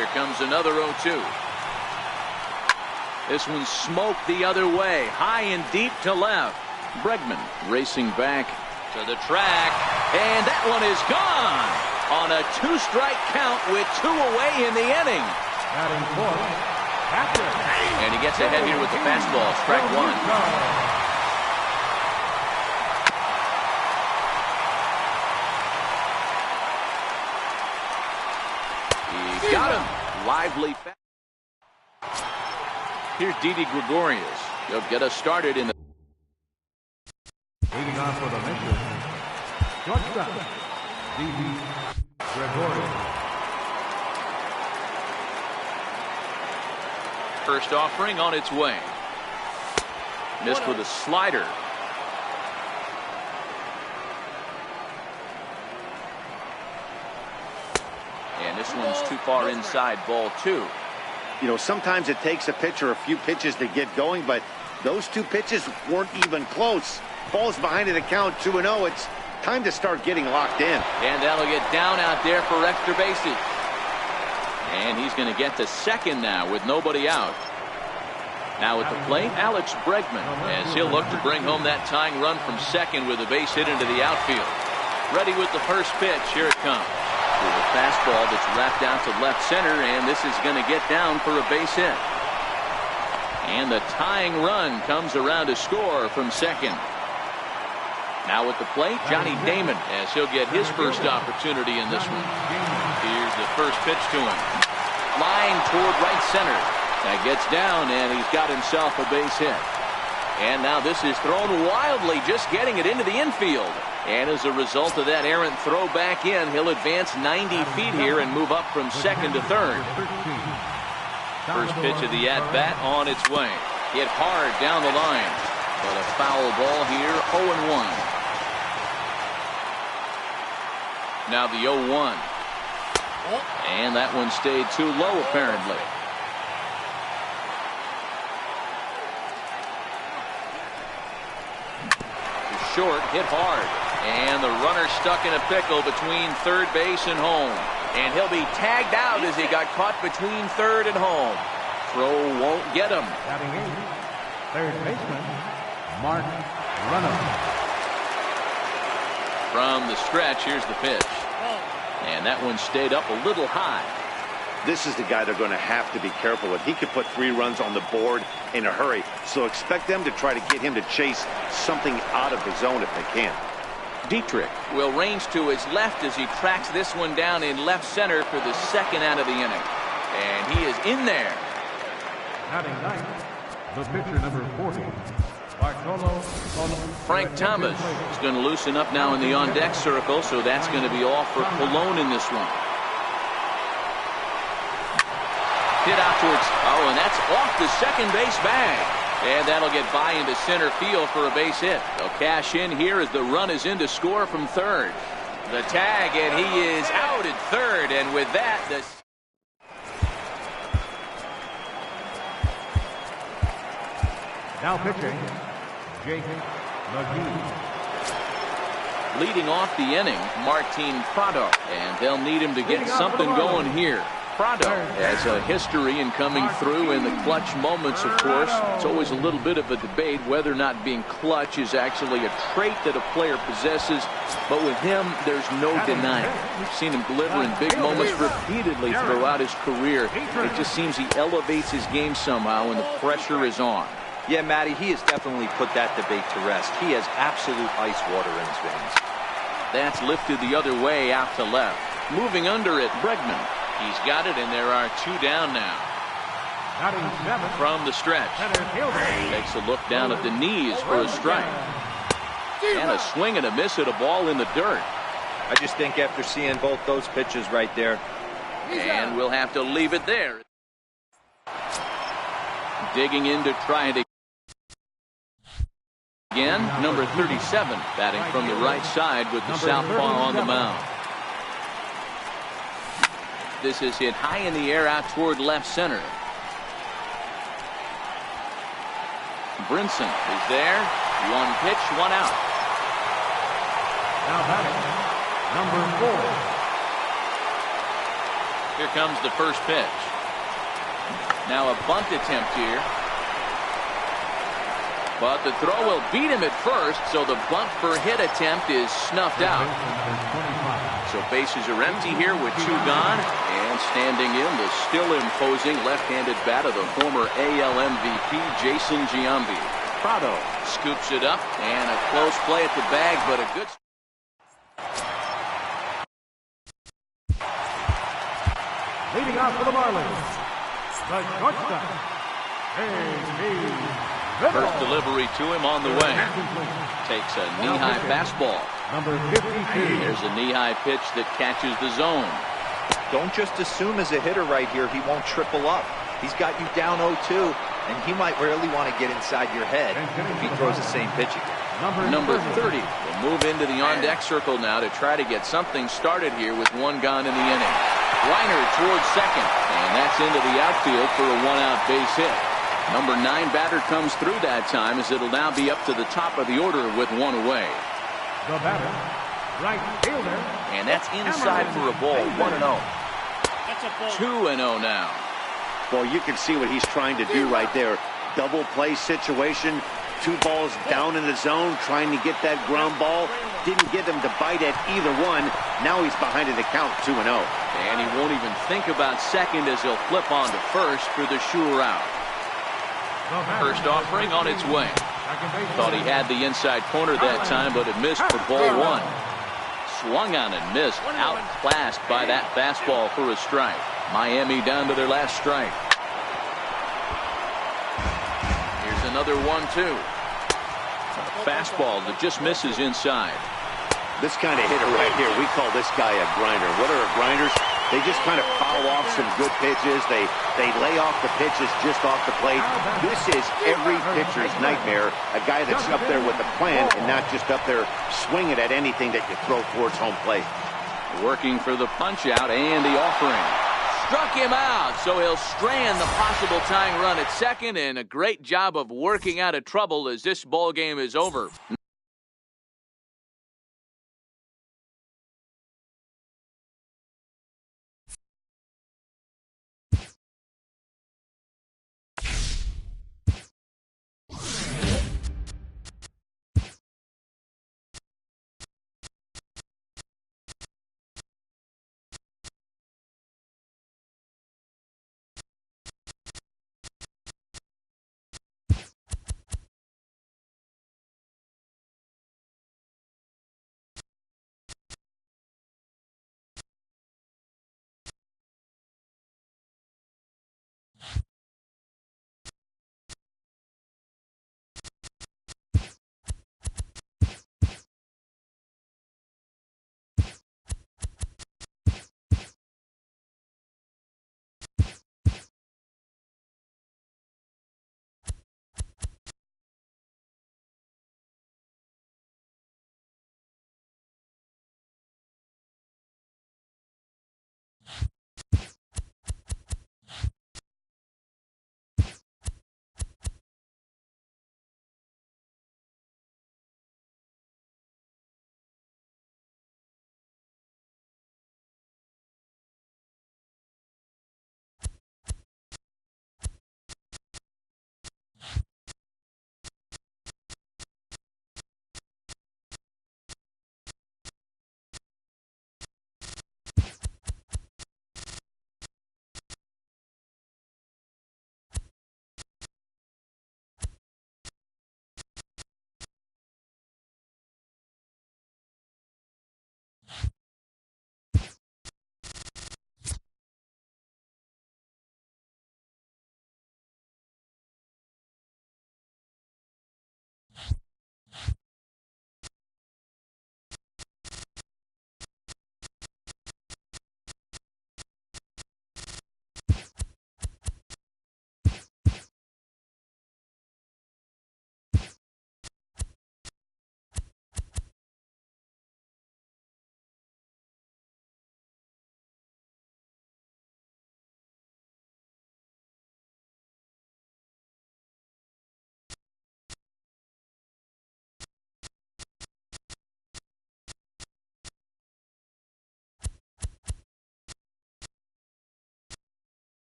Here comes another 0-2. This one's smoked the other way, high and deep to left. Bregman racing back to the track, and that one is gone on a 2-strike count with 2 away in the inning. Batting fourth, Patrick. And he gets ahead here with the fastball, strike 1. He got him. Lively. Here's Didi Gregorius. He'll get us started in the. Leading off for the mission, shortstop, Didi Gregorius. First offering on its way. Missed with a slider. And this one's too far inside, ball 2. You know, sometimes it takes a pitcher a few pitches to get going, but those 2 pitches weren't even close. Ball's behind at a count 2-0. It's time to start getting locked in. And that'll get down out there for extra bases. And he's going to get to second now with nobody out. Now at the plate, Alex Bregman, as he'll look to bring home that tying run from second with a base hit into the outfield. Ready with the first pitch. Here it comes. With a fastball that's wrapped out to left center, and this is going to get down for a base hit. And the tying run comes around to score from second. Now at the plate, Johnny Damon, as he'll get his first opportunity in this one. Here's the first pitch to him. Line toward right center. That gets down, and he's got himself a base hit. And now this is thrown wildly, just getting it into the infield. And as a result of that errant throw back in, he'll advance 90 feet here and move up from second to third. First pitch of the at-bat on its way. Hit hard down the line. But a foul ball here, 0-1. Now the 0-1. And that one stayed too low, apparently. Short, hit hard. And the runner stuck in a pickle between third base and home. And he'll be tagged out as he got caught between third and home. Throw won't get him. Batting 8, third baseman, Mark Runham. From the stretch, here's the pitch. And that one stayed up a little high. This is the guy they're going to have to be careful with. He could put 3 runs on the board in a hurry. So expect them to try to get him to chase something out of the zone if they can. Dietrich will range to his left as he tracks this one down in left center for the second out of the inning. And he is in there. Batting ninth, the pitcher number 40, Frank Thomas is going to loosen up now in the on-deck circle, so that's going to be all for Cologne in this one. Hit out towards, and that's off the second base bag. And that'll get by into center field for a base hit. They'll cash in here as the run is in to score from third. The tag, and he is out at third. And with that, the now pitching, Jacob McGee. Leading off the inning, Martin Prado. And they'll need him to get something going here. Prado has a history in coming through in the clutch moments, of course. It's always a little bit of a debate whether or not being clutch is actually a trait that a player possesses. But with him, there's no denying. We've seen him deliver in big moments repeatedly throughout his career. It just seems he elevates his game somehow when the pressure is on. Yeah, Matty, he has definitely put that debate to rest. He has absolute ice water in his veins. That's lifted the other way out to left. Moving under it, Bregman. He's got it, and there are two down now. From the stretch. Takes a look down at the knees for a strike. And a swing and a miss at a ball in the dirt. I just think after seeing both those pitches right there. And we'll have to leave it there. Digging in to try it again. Number 37 batting from the right side with the southpaw on the mound. This is hit high in the air out toward left center. Brinson is there. One pitch, one out. Now batting, number 4. Here comes the first pitch. Now a bunt attempt here. But the throw will beat him at first, so the bunt for hit attempt is snuffed out. So bases are empty here with two gone. And standing in, the still imposing left-handed bat of the former AL MVP, Jason Giambi. Prado scoops it up, and a close play at the bag, but a good... Leading off for the Marlins, the shortstop, A.B. First delivery to him on the way. Takes a knee-high fastball. Number 52. There's a knee-high pitch that catches the zone. Don't just assume as a hitter right here he won't triple up. He's got you down 0-2, and he might really want to get inside your head if he throws the same pitch again. Number 30 will move into the on-deck circle now to try to get something started here with one gone in the inning. Reiner towards second, and that's into the outfield for a one-out base hit. Number 9 batter comes through that time as it'll now be up to the top of the order with one away. The batter, right fielder. And that's inside for a ball, 1-0. 2-0 now. Well, you can see what he's trying to do right there. Double play situation. 2 balls down in the zone, trying to get that ground ball. Didn't get him to bite at either one. Now he's behind in the count, 2-0. And he won't even think about second as he'll flip on to first for the sure out. First offering on its way. Thought he had the inside corner that time, but it missed for ball 1. Swung on and missed, outclassed by that fastball for a strike. Miami down to their last strike. Here's another 1-2. A fastball that just misses inside. This kind of hitter right here, we call this guy a grinder. What are grinders? They just kind of foul off some good pitches. They lay off the pitches just off the plate. This is every pitcher's nightmare. A guy that's up there with a plan and not just up there swinging at anything that you throw towards home plate. Working for the punch out and the offering. Struck him out, so he'll strand the possible tying run at second, and a great job of working out of trouble as this ball game is over.